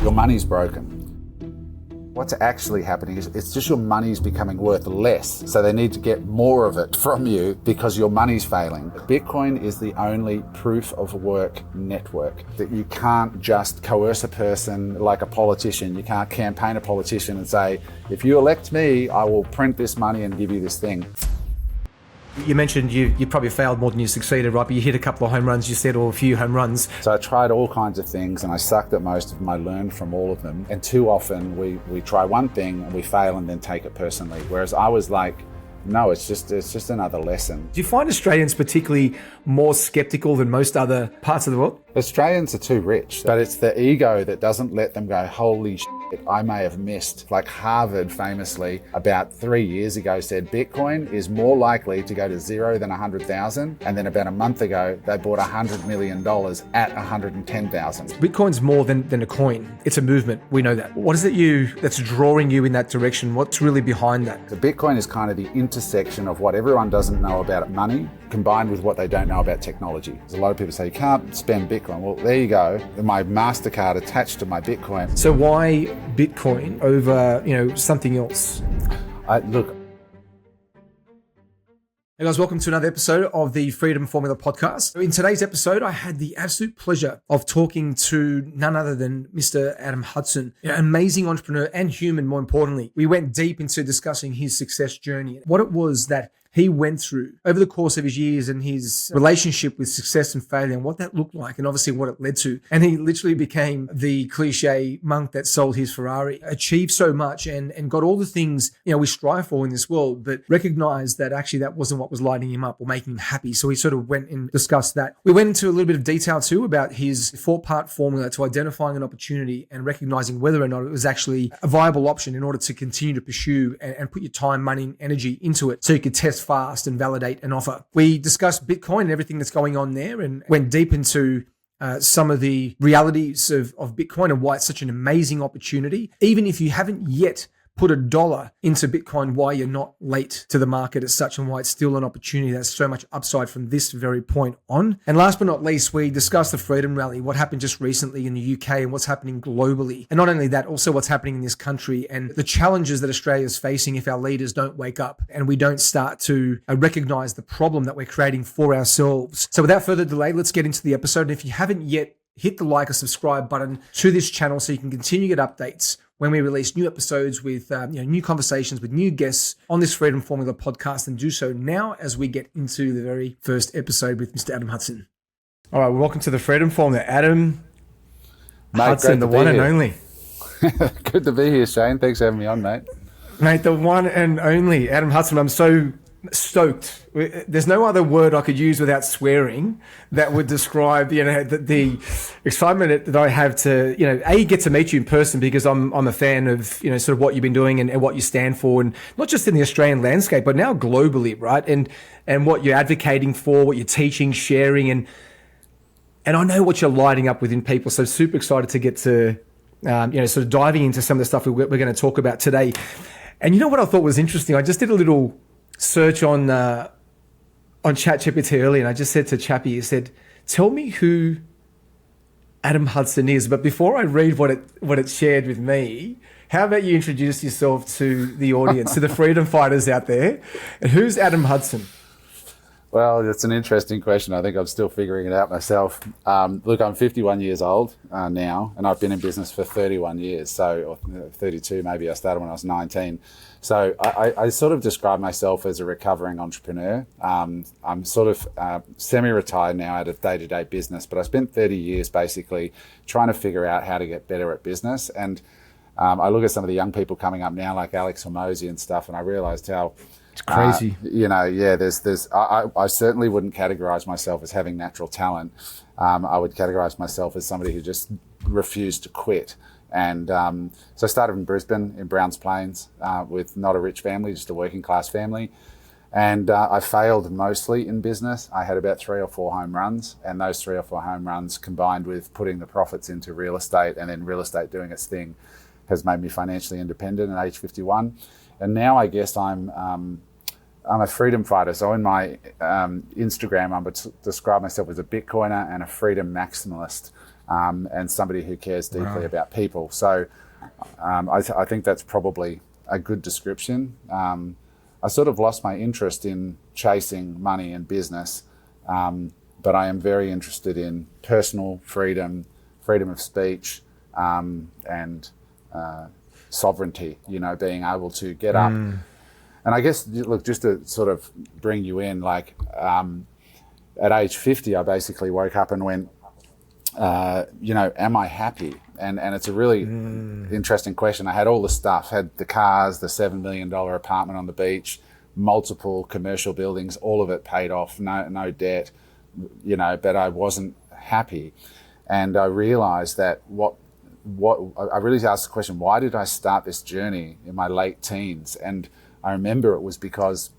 your money's broken. What's actually happening is it's just your money's becoming worth less. So they need to get more of it from you because your money's failing. Bitcoin is the only proof of work network that you can't just coerce a person like a politician. You can't campaign a politician and say, if you elect me, I will print this money and give you this thing. You mentioned you probably failed more than you succeeded, right? But you hit a couple of home runs, you said, or a few home runs. So I tried all kinds of things and I sucked at most of them. I learned from all of them. And too often we try one thing and we fail and then take it personally. Whereas I was like, no, it's just another lesson. Do you find Australians particularly more skeptical than most other parts of the world? Australians are too rich, but it's the ego that doesn't let them go, holy shit, I may have missed. Like Harvard famously about 3 years ago said Bitcoin is more likely to go to zero than 100,000. And then about a month ago, they bought $100 million at 110,000. Bitcoin's more than a coin. It's a movement. We know that. What is it that's drawing you in that direction? What's really behind that? So Bitcoin is kind of the intersection of what everyone doesn't know about money combined with what they don't know about technology. There's a lot of people say, you can't spend Bitcoin. Well, there you go. My MasterCard attached to my Bitcoin. So why Bitcoin over, something else? Look. Hey guys, welcome to another episode of the Freedom Formula podcast. In today's episode, I had the absolute pleasure of talking to none other than Mr. Adam Hudson, an amazing entrepreneur and human, more importantly. We went deep into discussing his success journey, what it was that he went through over the course of his years and his relationship with success and failure and what that looked like and obviously what it led to. And he literally became the cliche monk that sold his Ferrari, achieved so much and got all the things, we strive for in this world, but recognized that actually that wasn't what was lighting him up or making him happy. So he sort of went and discussed that. We went into a little bit of detail too about his 4-part formula to identifying an opportunity and recognizing whether or not it was actually a viable option in order to continue to pursue and put your time, money, and energy into it so you could test fast and validate an offer. We discussed Bitcoin and everything that's going on there and went deep into some of the realities of Bitcoin and why it's such an amazing opportunity. Even if you haven't yet put $1 into Bitcoin, why you're not late to the market as such and why it's still an opportunity. That's so much upside from this very point on. And last but not least, we discussed the Freedom Rally, what happened just recently in the UK and what's happening globally. And not only that, also what's happening in this country and the challenges that Australia is facing if our leaders don't wake up and we don't start to recognize the problem that we're creating for ourselves. So without further delay, let's get into the episode. And if you haven't yet, hit the like or subscribe button to this channel so you can continue to get updates when we release new episodes with new conversations with new guests on this Freedom Formula podcast, and do so now as we get into the very first episode with Mr. Adam Hudson. All right, well, welcome to the Freedom Formula, Adam Hudson, the one and only. Good to be here, Shane. Thanks for having me on, mate. Mate, the one and only Adam Hudson. I'm so stoked. There's no other word I could use without swearing that would describe, the excitement that I have to, get to meet you in person because I'm a fan of, sort of what you've been doing and what you stand for, and not just in the Australian landscape, but now globally, right? And what you're advocating for, what you're teaching, sharing, and I know what you're lighting up within people. So super excited to get to, sort of diving into some of the stuff we're going to talk about today. And you know what I thought was interesting? I just did a little search on ChatGPT earlier, and I just said to Chappie, I said, tell me who Adam Hudson is. But before I read what it shared with me, how about you introduce yourself to the audience, to the freedom fighters out there? And who's Adam Hudson? Well, that's an interesting question. I think I'm still figuring it out myself. Look, I'm 51 years old now, and I've been in business for 31 years, or 32 maybe. I started when I was 19. So I sort of describe myself as a recovering entrepreneur. I'm sort of semi-retired now out of day-to-day business, but I spent 30 years basically trying to figure out how to get better at business. And I look at some of the young people coming up now, like Alex Hormozi and stuff, and I realized how it's crazy. I certainly wouldn't categorize myself as having natural talent. I would categorize myself as somebody who just refused to quit. And so I started in Brisbane, in Browns Plains, with not a rich family, just a working class family. And I failed mostly in business. I had about 3 or 4 home runs, and those 3 or 4 home runs combined with putting the profits into real estate and then real estate doing its thing has made me financially independent at age 51. And now I guess I'm a freedom fighter. So in my Instagram, I would describe myself as a Bitcoiner and a freedom maximalist. and somebody who cares deeply about people. So I think that's probably a good description. I sort of lost my interest in chasing money and business, but I am very interested in personal freedom, freedom of speech, and sovereignty, being able to get up. And I guess, look, just to sort of bring you in, like at age 50, I basically woke up and went, am I happy? And it's a really interesting question. I had all the stuff, had the cars, the $7 million apartment on the beach, multiple commercial buildings, all of it paid off, no debt, but I wasn't happy. And I realized that I really asked the question, why did I start this journey in my late teens? And I remember it was because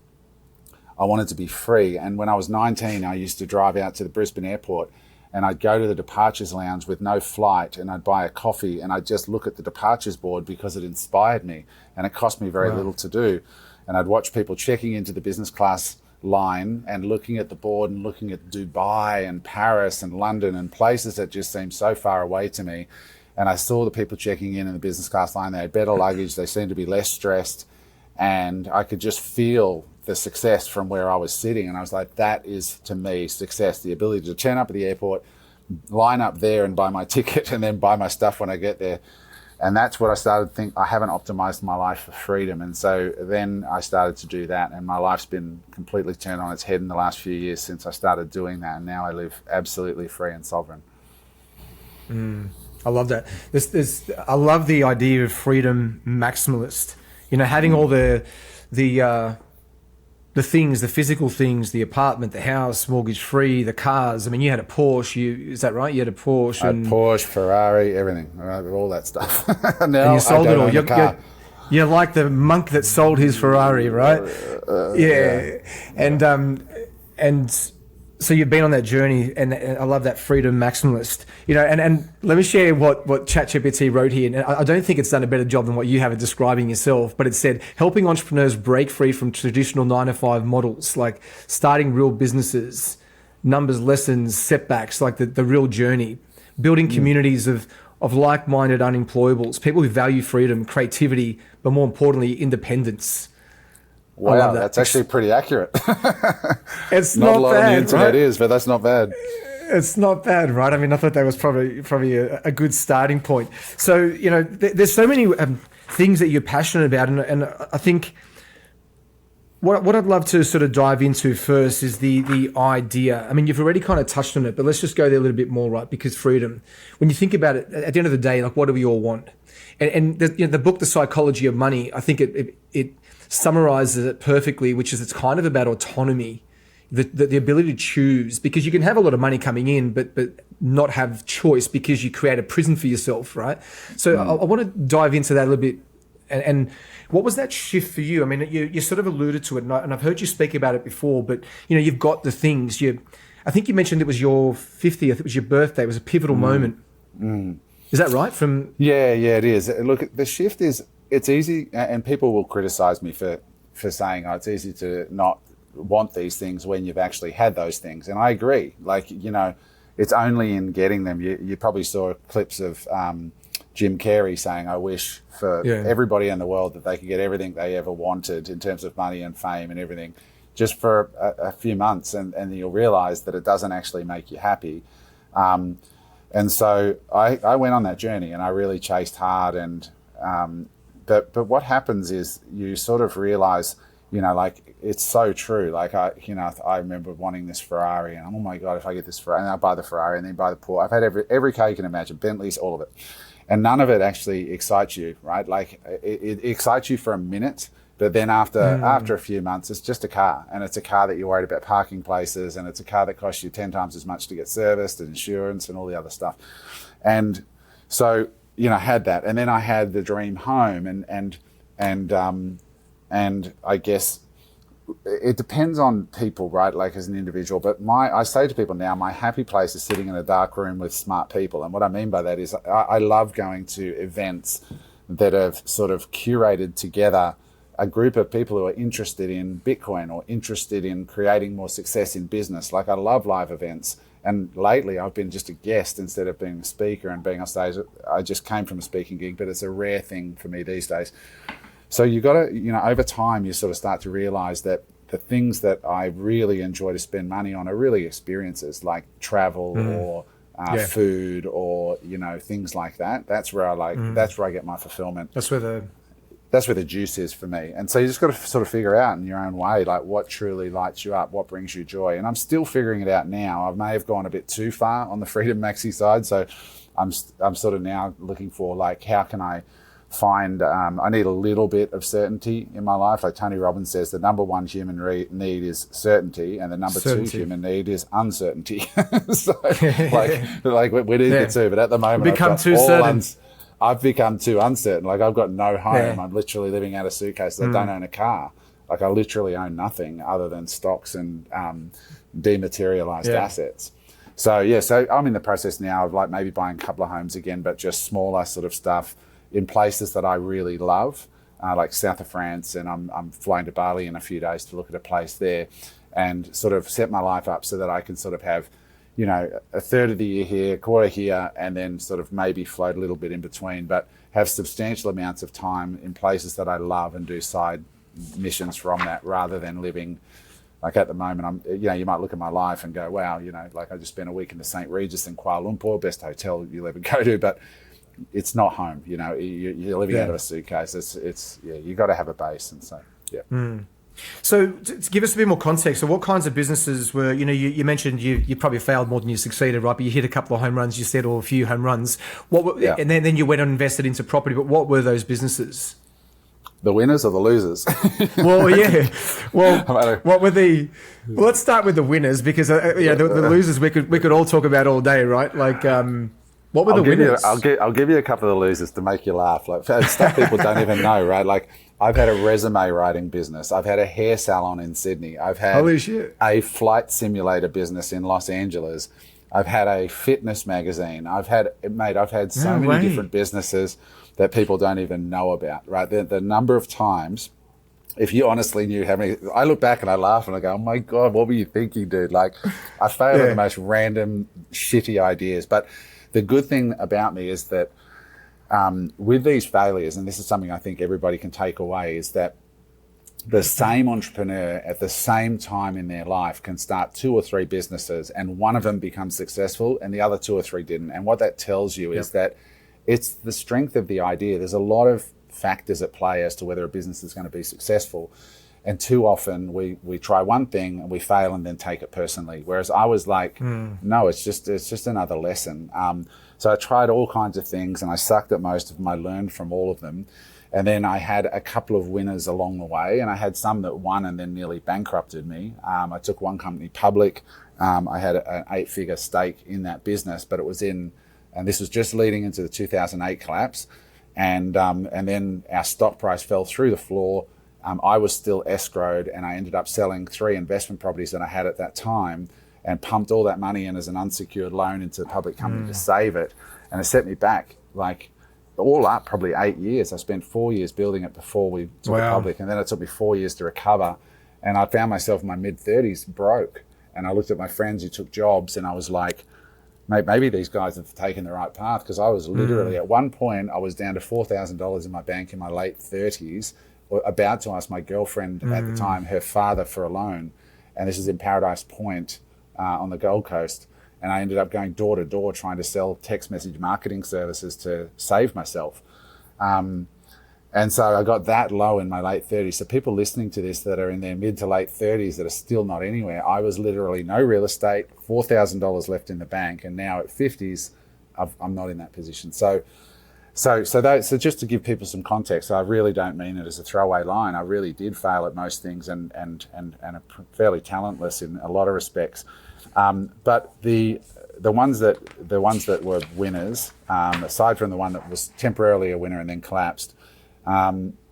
I wanted to be free. And when I was 19, I used to drive out to the Brisbane airport and I'd go to the departures lounge with no flight and I'd buy a coffee and I'd just look at the departures board because it inspired me and it cost me very little to do. And I'd watch people checking into the business class line and looking at the board and looking at Dubai and Paris and London and places that just seemed so far away to me. And I saw the people checking in the business class line. They had better luggage. They seemed to be less stressed. And I could just feel the success from where I was sitting. And I was like, that is, to me, success. The ability to turn up at the airport, line up there and buy my ticket and then buy my stuff when I get there. And that's what I started to think, I haven't optimized my life for freedom. And so then I started to do that. And my life's been completely turned on its head in the last few years since I started doing that. And now I live absolutely free and sovereign. I love that. I love the idea of freedom maximalist. Having all the things, the physical things, the apartment, the house, mortgage free, the cars. I mean, you had a Porsche. Is that right? You had a Porsche. Porsche, Ferrari, everything, right? All that stuff. Now and you sold it all. You're like the monk that sold his Ferrari, right? And so you've been on that journey, and I love that freedom maximalist. And let me share what ChatGPT wrote here. And I don't think it's done a better job than what you have at describing yourself, but it said, helping entrepreneurs break free from traditional 9-to-5 models, like starting real businesses, numbers, lessons, setbacks, like the real journey, building communities of like-minded unemployables, people who value freedom, creativity, but more importantly, independence. Wow, that's actually pretty accurate. It's not a lot bad, on the internet right? is, but that's not bad. It's not bad, right? I mean, I thought that was probably a good starting point. So, there's so many things that you're passionate about, and I think what I'd love to sort of dive into first is the idea. I mean, you've already kind of touched on it, but let's just go there a little bit more, right? Because freedom, when you think about it, at the end of the day, like, what do we all want? And the book, The Psychology of Money, I think it summarizes it perfectly, which is it's kind of about autonomy, the ability to choose, because you can have a lot of money coming in, but not have choice because you create a prison for yourself, right? So I want to dive into that a little bit. And what was that shift for you? I mean, you sort of alluded to it, and I've heard you speak about it before, but you've got the things. I think you mentioned it was your 50th, it was your birthday, it was a pivotal moment. Is that right? Yeah, it is. Look, the shift is, it's easy, and people will criticize me for saying, it's easy to not want these things when you've actually had those things. And I agree. Like, it's only in getting them. You probably saw clips of Jim Carrey saying, I wish for everybody in the world that they could get everything they ever wanted in terms of money and fame and everything just for a few months. And you'll realize that it doesn't actually make you happy. And so I went on that journey and I really chased hard. And but what happens is you sort of realize, like, it's so true. Like, I remember wanting this Ferrari and oh my God, if I get this Ferrari, and I buy the Ferrari and then buy the Porsche. I've had every car you can imagine, Bentleys, all of it. And none of it actually excites you, right? Like, it excites you for a minute, but then after a few months, it's just a car. And it's a car that you're worried about parking places, and it's a car that costs you 10 times as much to get serviced and insurance and all the other stuff. And so, I had that. And then I had the dream home, and I guess it depends on people, right? Like, as an individual, but I say to people now, my happy place is sitting in a dark room with smart people. And what I mean by that is I love going to events that have sort of curated together a group of people who are interested in Bitcoin or interested in creating more success in business. Like, I love live events, And lately I've been just a guest instead of being a speaker and being on stage. I just came from a speaking gig, but it's a rare thing for me these days. So you got to, over time you sort of start to realize that the things that I really enjoy to spend money on are really experiences like travel or food or, things like that. That's where that's where I get my fulfillment. That's where the juice is for me. And so you just got to sort of figure out in your own way, like what truly lights you up, what brings you joy. And I'm still figuring it out now. I may have gone a bit too far on the Freedom Maxi side. So I'm sort of now looking for like, how can I find, I need a little bit of certainty in my life. Like Tony Robbins says, the number one human need is certainty, and the number two human need is uncertainty. So like we need the two, but at the moment become too certain. I've become too uncertain. Like I've got no home. Yeah. I'm literally living out of suitcases. I don't own a car. Like I literally own nothing other than stocks and dematerialized assets. So so I'm in the process now of like maybe buying a couple of homes again, but just smaller sort of stuff in places that I really love, like south of France, and I'm flying to Bali in a few days to look at a place there and sort of set my life up so that I can sort of have, a third of the year here, quarter here, and then sort of maybe float a little bit in between, but have substantial amounts of time in places that I love and do side missions from that, rather than living like at the moment. you might look at my life and go, wow, like I just spent a week in the St. Regis in Kuala Lumpur, best hotel you'll ever go to, but it's not home. You're living out of a suitcase. It's you got to have a base, and so So to give us a bit more context, so what kinds of businesses were, you mentioned you probably failed more than you succeeded, right? But you hit a couple of home runs, you said, or a few home runs. And then you went and invested into property. But what were those businesses? The winners or the losers? Well, yeah. Well, what were the? Well, let's start with the winners, because the losers we could all talk about all day, right? Like. What were the winners? I'll give you a couple of the losers to make you laugh. Like stuff people don't even know, right? Like I've had a resume writing business. I've had a hair salon in Sydney. I've had a flight simulator business in Los Angeles. I've had a fitness magazine. I've had so many different businesses that people don't even know about, right? The number of times, if you honestly knew how many, I look back and I laugh and I go, oh my God, what were you thinking, dude? Like I failed at the most random, shitty ideas. But the good thing about me is that with these failures, and this is something I think everybody can take away, is that the same entrepreneur at the same time in their life can start 2 or 3 businesses, and one of them becomes successful and the other 2 or 3 didn't. And what that tells you is that it's the strength of the idea. There's a lot of factors at play as to whether a business is going to be successful. And too often we try one thing and we fail and then take it personally. Whereas I was like, no, it's just another lesson. So I tried all kinds of things and I sucked at most of them. I learned from all of them. And then I had a couple of winners along the way, and I had some that won and then nearly bankrupted me. I took one company public. I had an 8-figure stake in that business, but it was and this was just leading into the 2008 collapse. And then our stock price fell through the floor. I was still escrowed, and I ended up selling 3 investment properties that I had at that time and pumped all that money in as an unsecured loan into the public company to save it. And it set me back, like all up, probably 8 years. I spent 4 years building it before we took it public, and then it took me 4 years to recover. And I found myself in my mid-30s broke. And I looked at my friends who took jobs, and I was like, mate, maybe these guys have taken the right path, because I was literally, at one point, I was down to $4,000 in my bank in my late 30s, about to ask my girlfriend at the time, her father, for a loan. And this is in Paradise Point on the Gold Coast. And I ended up going door to door trying to sell text message marketing services to save myself. And so I got that low in my late 30s. So people listening to this that are in their mid to late 30s that are still not anywhere, I was literally no real estate, $4,000 left in the bank. And now at 50s, I'm not in that position. So just to give people some context, I really don't mean it as a throwaway line. I really did fail at most things and are fairly talentless in a lot of respects. But the ones that were winners, aside from the one that was temporarily a winner and then collapsed,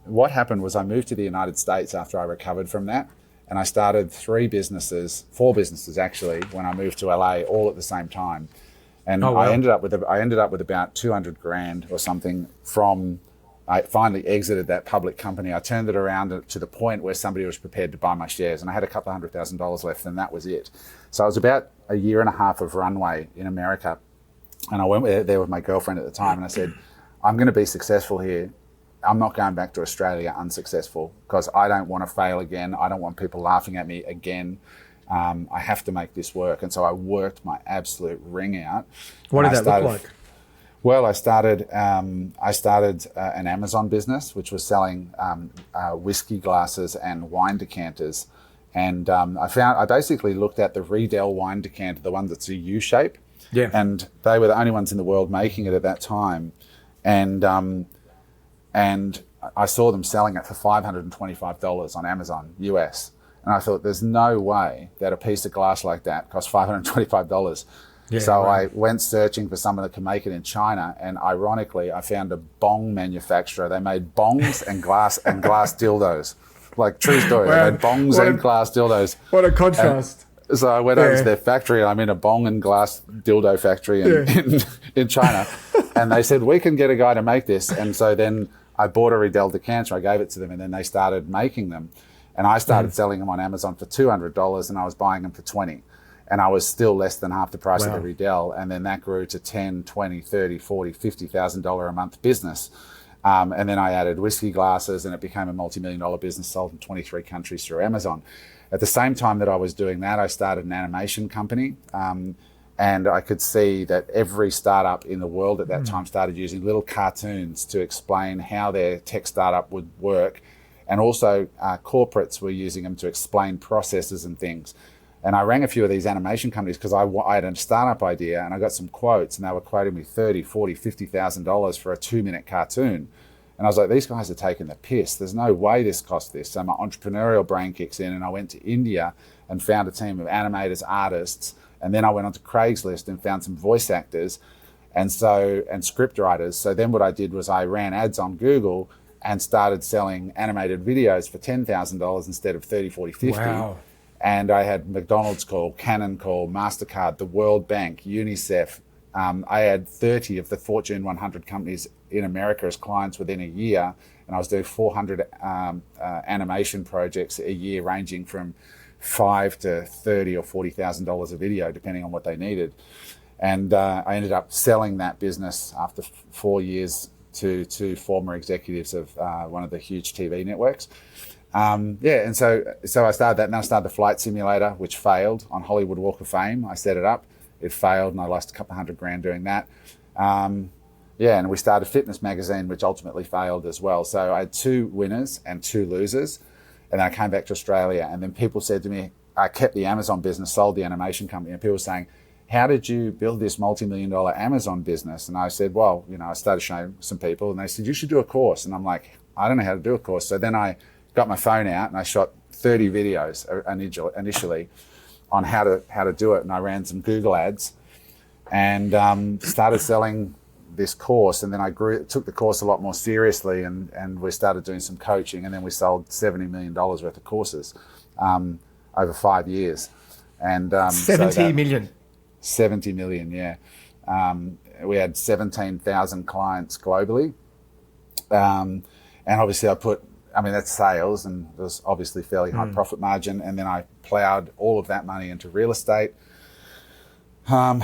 what happened was I moved to the United States after I recovered from that, and I started 4 businesses actually, when I moved to LA, all at the same time. And I ended up with about 200 grand or something from. I finally exited that public company. I turned it around to the point where somebody was prepared to buy my shares, and I had a couple of $100,000 left, and that was it. So I was about a year and a half of runway in America. And I went there with my girlfriend at the time, and I said, I'm going to be successful here. I'm not going back to Australia unsuccessful, because I don't want to fail again. I don't want people laughing at me again. I have to make this work. And so I worked my absolute ring out. What did that look like? Well, I started an Amazon business, which was selling whiskey glasses and wine decanters. And I basically looked at the Riedel wine decanter, the one that's a U shape. Yeah. And they were the only ones in the world making it at that time. And I saw them selling it for $525 on Amazon US. And I thought, there's no way that a piece of glass like that costs $525. Yeah, so right. I went searching for someone that could make it in China, and ironically, I found a bong manufacturer. They made bongs and glass dildos. Like, true story. Wow. They made bongs and glass dildos. What a contrast. And so I went over to their factory, and I'm in a bong and glass dildo factory in China. And they said, we can get a guy to make this. And so then I bought a Riedel decanter, I gave it to them, and then they started making them. And I started selling them on Amazon for $200, and I was buying them for $20. And I was still less than half the price of the Riedel. And then that grew to $10,000, $20,000, $30,000, $40,000, $50,000 a month business. And then I added whiskey glasses, and it became a multi-million-dollar business, sold in 23 countries through Amazon. At the same time that I was doing that, I started an animation company. And I could see that every startup in the world at that time started using little cartoons to explain how their tech startup would work. And also corporates were using them to explain processes and things. And I rang a few of these animation companies because I had a startup idea, and I got some quotes, and they were quoting me $30,000, $40,000, $50,000 for a 2-minute cartoon. And I was like, these guys are taking the piss. There's no way this costs this. So my entrepreneurial brain kicks in, and I went to India and found a team of animators, artists. And then I went onto Craigslist and found some voice actors and script writers. So then what I did was I ran ads on Google and started selling animated videos for $10,000 instead of $30,000, $40,000, $50,000. Wow. And I had McDonald's call, Canon call, MasterCard, the World Bank, UNICEF. I had 30 of the Fortune 100 companies in America as clients within a year. And I was doing 400 animation projects a year, ranging from $5,000 to $30,000 or $40,000 a video, depending on what they needed. And I ended up selling that business after 4 years to two former executives of one of the huge TV networks. And so I started that, and then I started the flight simulator, which failed on Hollywood Walk of Fame. I set it up, it failed, and I lost a couple $100,000 doing that. And we started Fitness Magazine, which ultimately failed as well. So I had 2 winners and 2 losers. And then I came back to Australia, and then people said to me, I kept the Amazon business, sold the animation company, and people were saying, how did you build this multi-million-dollar Amazon business? And I said, well, I started showing some people, and they said, you should do a course. And I'm like, I don't know how to do a course. So then I got my phone out and I shot 30 videos initially on how to do it. And I ran some Google ads and started selling this course. And then I took the course a lot more seriously, and we started doing some coaching, and then we sold $70 million worth of courses over 5 years. And 70 million. 70 million, yeah. We had 17,000 clients globally. And obviously that's sales, and there's obviously fairly high profit margin. And then I plowed all of that money into real estate. And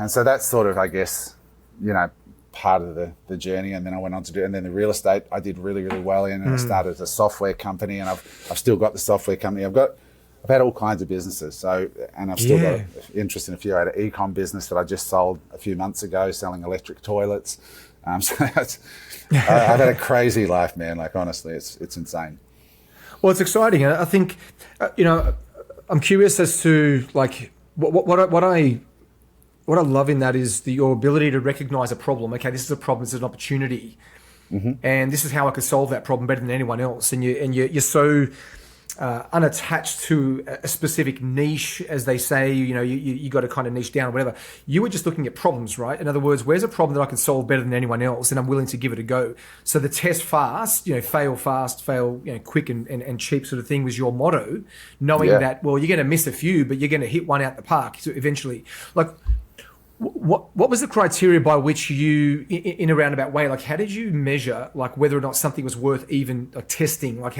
so that's sort of, I guess, part of the journey. And then I went on to do, and then the real estate I did really, really well in, and I started a software company, and I've still got the software company. I've had all kinds of businesses. And I've still got interest in a few. I had an e-com business that I just sold a few months ago, selling electric toilets. I've had a crazy life, man. Like, honestly, it's insane. Well, it's exciting. I think, I'm curious as to like what I love in that is your ability to recognize a problem. Okay, this is a problem. This is an opportunity, and this is how I could solve that problem better than anyone else. And you're so unattached to a specific niche, as they say. You got to kind of niche down or whatever. You were just looking at problems, right? In other words, where's a problem that I can solve better than anyone else, and I'm willing to give it a go. So the test fast, fail fast, fail quick and cheap sort of thing was your motto, knowing that, well, you're going to miss a few, but you're going to hit one out the park eventually. Like, what was the criteria by which you, in a roundabout way, like how did you measure like whether or not something was worth even testing? Like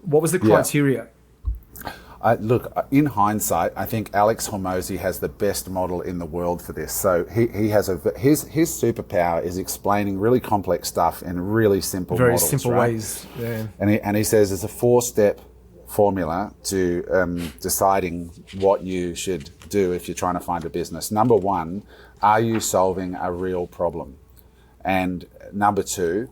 what was the criteria? Look, in hindsight, I think Alex Hormozi has the best model in the world for this. So he has his superpower is explaining really complex stuff in really simple Very models, simple right? ways. Yeah. And he says it's a 4-step formula to deciding what you should do if you're trying to find a business. Number 1, are you solving a real problem? And number 2,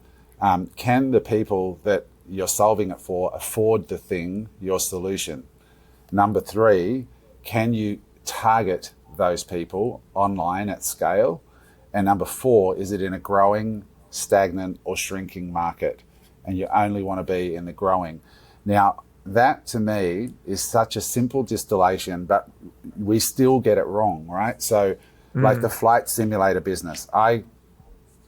can the people that you're solving it for afford the thing, your solution? Number 3, can you target those people online at scale? And number 4, is it in a growing, stagnant, or shrinking market? And you only want to be in the growing. Now, that to me is such a simple distillation, but we still get it wrong, right? So, like the flight simulator business, I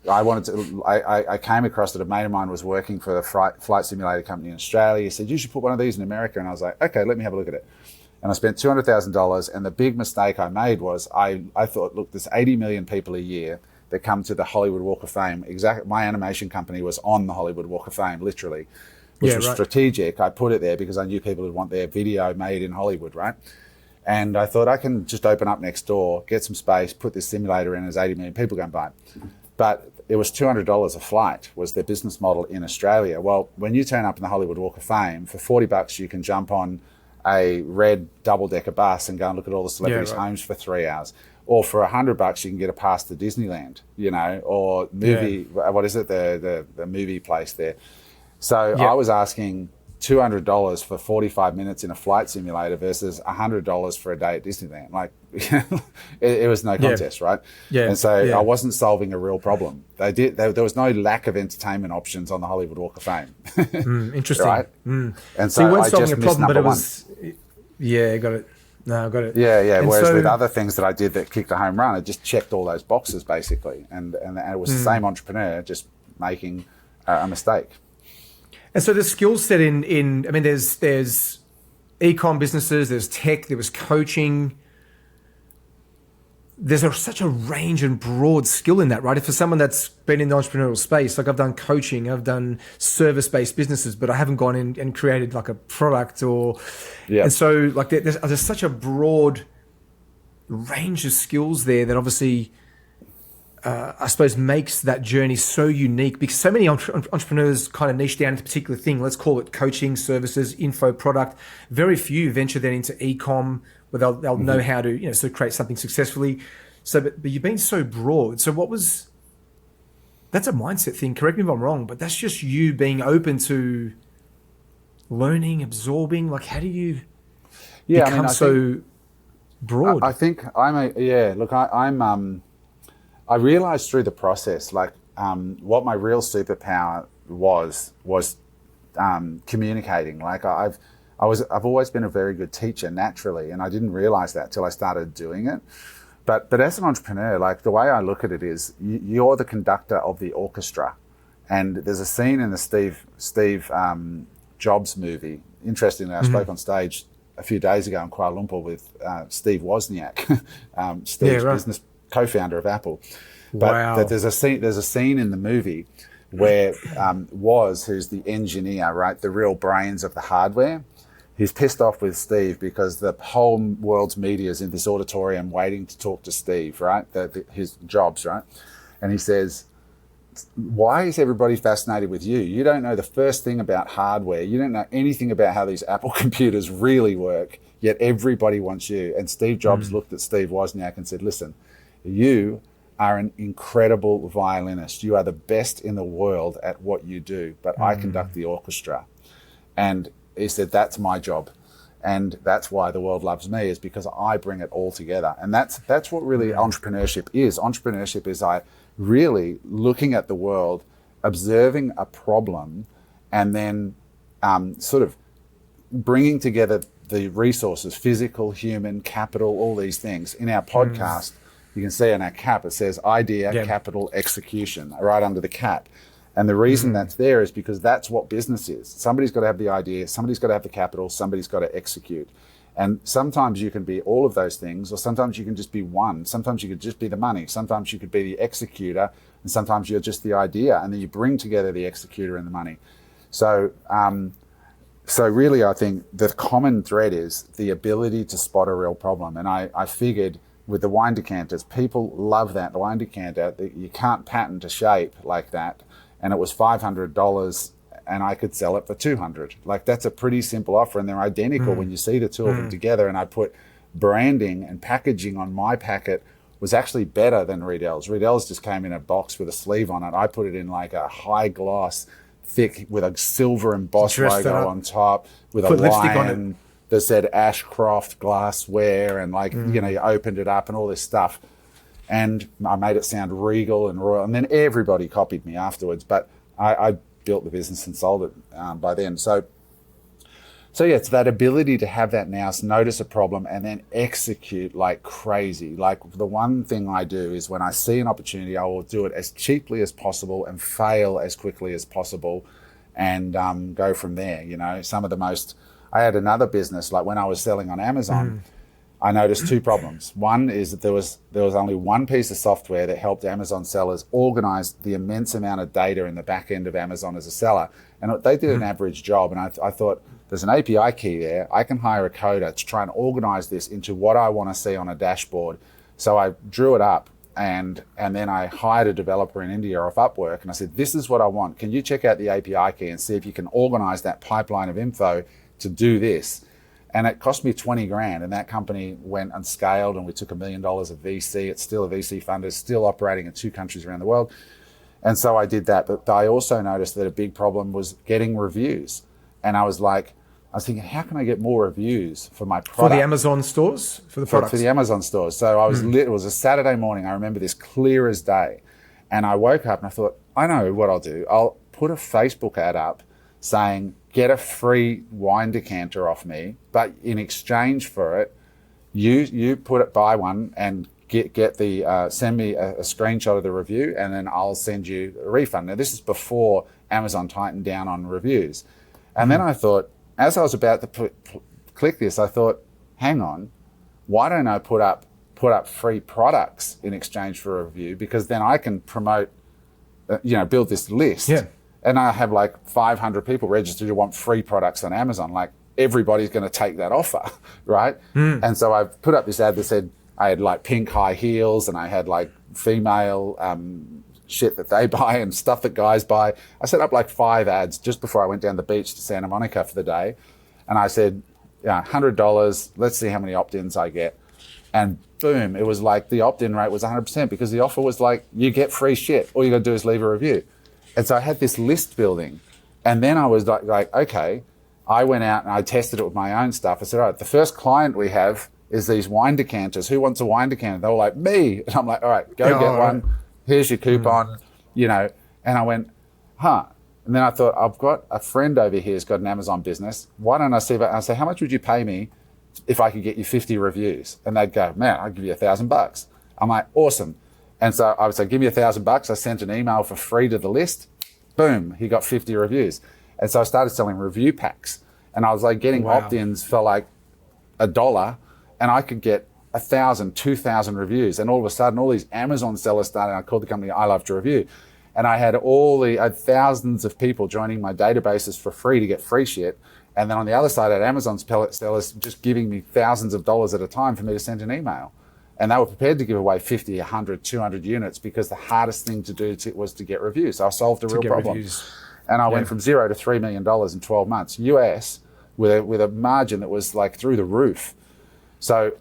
came across it. A mate of mine was working for the flight simulator company in Australia. He said, you should put one of these in America. And I was like, okay, let me have a look at it. And I spent $200,000. And the big mistake I made was I thought, look, there's 80 million people a year that come to the Hollywood Walk of Fame. My animation company was on the Hollywood Walk of Fame, literally, which was strategic. I put it there because I knew people would want their video made in Hollywood, right? And I thought I can just open up next door, get some space, put this simulator in, as 80 million people going by. But it was $200 a flight was their business model in Australia. Well, when you turn up in the Hollywood Walk of Fame, for $40 you can jump on a red double-decker bus and go and look at all the celebrities' homes for 3 hours. Or for $100 you can get a pass to Disneyland, or movie, what is it, the movie place there. So I was asking $200 for 45 minutes in a flight simulator versus $100 for a day at Disneyland. Like, it was no contest, right? Yeah. And so I wasn't solving a real problem. There was no lack of entertainment options on the Hollywood Walk of Fame. Interesting. Right? And so you weren't I solving just a problem, but it one. was, got it. No, got it. Yeah. And whereas with other things that I did that kicked a home run, I just checked all those boxes basically. And it was the same entrepreneur just making a mistake. And so the skill set there's e-com businesses, there's tech, there was coaching. There's such a range and broad skill in that, right? If for someone that's been in the entrepreneurial space, like I've done coaching, I've done service-based businesses, but I haven't gone in and created like a product and so like there's such a broad range of skills there that obviously I suppose makes that journey so unique, because so many entrepreneurs kind of niche down into a particular thing. Let's call it coaching, services, info, product. Very few venture then into e-com where they'll know how to sort of create something successfully. So, but you've been so broad. So that's a mindset thing. Correct me if I'm wrong, but that's just you being open to learning, absorbing. Like, how do you become so broad? I think I realized through the process, like what my real superpower was communicating. Like I've always been a very good teacher naturally, and I didn't realize that till I started doing it. But as an entrepreneur, like the way I look at it is you're the conductor of the orchestra. And there's a scene in the Steve Jobs movie. Interestingly, I spoke on stage a few days ago in Kuala Lumpur with Steve Wozniak, Steve's business co-founder of Apple. But there's a scene in the movie where Woz, who's the engineer, right, the real brains of the hardware, he's pissed off with Steve because the whole world's media is in this auditorium waiting to talk to Steve, right, his Jobs, right? And he says, why is everybody fascinated with you? You don't know the first thing about hardware. You don't know anything about how these Apple computers really work, yet everybody wants you. And Steve Jobs looked at Steve Wozniak and said, listen, you are an incredible violinist. You are the best in the world at what you do, but I conduct the orchestra. And he said, that's my job. And that's why the world loves me, is because I bring it all together. And that's what really entrepreneurship is. Entrepreneurship is really looking at the world, observing a problem, and then sort of bringing together the resources, physical, human, capital, all these things. In our podcast, you can see on our cap, it says idea, capital, execution, right under the cap. And the reason that's there is because that's what business is. Somebody's got to have the idea, somebody's got to have the capital, somebody's got to execute. And sometimes you can be all of those things, or sometimes you can just be one. Sometimes you could just be the money. Sometimes you could be the executor, and sometimes you're just the idea, and then you bring together the executor and the money. So So really, I think the common thread is the ability to spot a real problem. And I figured with the wine decanters, people love that wine decanter. You can't patent a shape like that. And it was $500 and I could sell it for $200. Like, that's a pretty simple offer, and they're identical when you see the two of them together. And I put branding and packaging on my packet was actually better than Riedel's. Riedel's just came in a box with a sleeve on it. I put it in like a high gloss, thick, with a silver embossed logo on top, with a lion that said Ashcroft glassware, and like, you know, you opened it up and all this stuff. And I made it sound regal and royal. And then everybody copied me afterwards. But I built the business and sold it by then. So yeah, it's that ability to have that nous, notice a problem, and then execute like crazy. Like, the one thing I do is when I see an opportunity, I will do it as cheaply as possible and fail as quickly as possible, and go from there. You know, I had another business, like when I was selling on Amazon, I noticed two problems. One is that there was only one piece of software that helped Amazon sellers organize the immense amount of data in the back end of Amazon as a seller. And they did an average job. And I thought, there's an API key there. I can hire a coder to try and organize this into what I want to see on a dashboard. So I drew it up, and then I hired a developer in India off Upwork, and I said, this is what I want. Can you check out the API key and see if you can organize that pipeline of info to do this? And it cost me 20 grand, and that company went and scaled, and we took $1 million of VC. It's still a VC fund. It's still operating in 2 countries around the world. And so I did that. But I also noticed that a big problem was getting reviews. And I was thinking, how can I get more reviews for my product? For the Amazon stores? For the products? For the Amazon stores. So I was it was a Saturday morning. I remember this clear as day. And I woke up and I thought, I know what I'll do. I'll put a Facebook ad up saying, get a free wine decanter off me, but in exchange for it, you buy one and send me a screenshot of the review, and then I'll send you a refund. Now, this is before Amazon tightened down on reviews. And then I thought, as I was about to click this, I thought, hang on, why don't I put up free products in exchange for a review? Because then I can promote, build this list. Yeah. And I have like 500 people registered who want free products on Amazon. Like, everybody's going to take that offer, right? And so I put up this ad that said I had like pink high heels, and I had like female shit that they buy and stuff that guys buy. I set up like 5 ads just before I went down the beach to Santa Monica for the day. And I said, $100, let's see how many opt-ins I get. And boom, it was like the opt-in rate was 100%, because the offer was like, you get free shit. All you got to do is leave a review. And so I had this list building. And then I was like, okay, I went out and I tested it with my own stuff. I said, all right, the first client we have is these wine decanters. Who wants a wine decanter? They were like, me. And I'm like, all right, go get one. Here's your coupon, And I went, huh. And then I thought, I've got a friend over here who's got an Amazon business. Why don't I see if I say, how much would you pay me if I could get you 50 reviews? And they'd go, man, I'll give you $1,000. I'm like, awesome. And so I would say, give me $1,000. I sent an email for free to the list. Boom, he got 50 reviews. And so I started selling review packs. And I was like getting opt-ins for like $1, and I could get 1,000, 2,000 reviews. And all of a sudden, all these Amazon sellers started. I called the company I Love to Review. And I had thousands of people joining my databases for free to get free shit. And then on the other side, I had Amazon sellers just giving me thousands of dollars at a time for me to send an email. And they were prepared to give away 50, 100, 200 units, because the hardest thing to do was to get reviews. So I solved a real problem. Reviews. And I went from 0 to $3 million in 12 months, US, with a margin that was like through the roof. So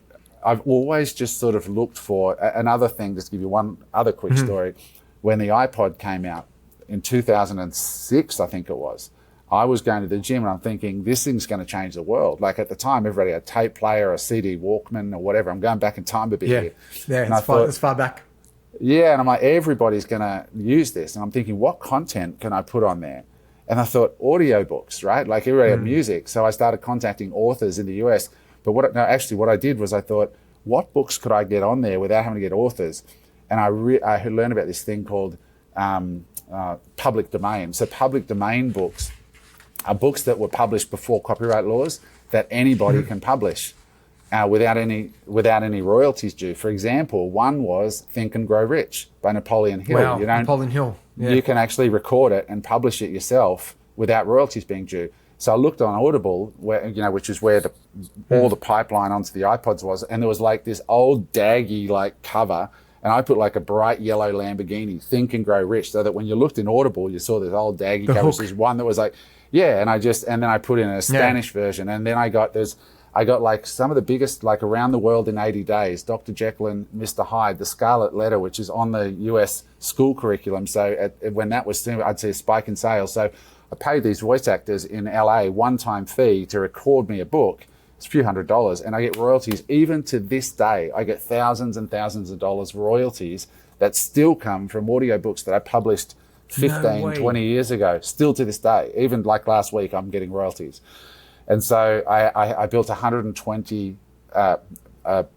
I've always just sort of looked for another thing. Just to give you one other quick story. When the iPod came out in 2006, I think it was, I was going to the gym and I'm thinking, this thing's going to change the world. Like, at the time, everybody had a tape player, a CD Walkman or whatever. I'm going back in time a bit here. Yeah, it's far back. Yeah, and I'm like, everybody's going to use this. And I'm thinking, what content can I put on there? And I thought, audiobooks, right? Like, everybody had music. So I started contacting authors in the US. But what I did was I thought, what books could I get on there without having to get authors? And I learned about this thing called public domain. So public domain books are books that were published before copyright laws that anybody can publish without any royalties due. For example, one was Think and Grow Rich by Napoleon Hill. Wow, Napoleon Hill. Yeah. You can actually record it and publish it yourself without royalties being due. So I looked on Audible, which is where all the pipeline onto the iPods was, and there was like this old daggy like cover, and I put like a bright yellow Lamborghini, Think and Grow Rich, so that when you looked in Audible, you saw this old daggy cover. There's one that was like, and then I put in a Spanish version, and then I got like some of the biggest, like Around the World in 80 Days, Dr. Jekyll and Mr. Hyde, The Scarlet Letter, which is on the US school curriculum. So when that was, I'd see a spike in sales. So I paid these voice actors in LA one-time fee to record me a book. It's a few $100s, and I get royalties. Even to this day, I get thousands and thousands of dollars royalties that still come from audiobooks that I published 20 years ago. Still to this day, even like last week, I'm getting royalties. And so I built 120 a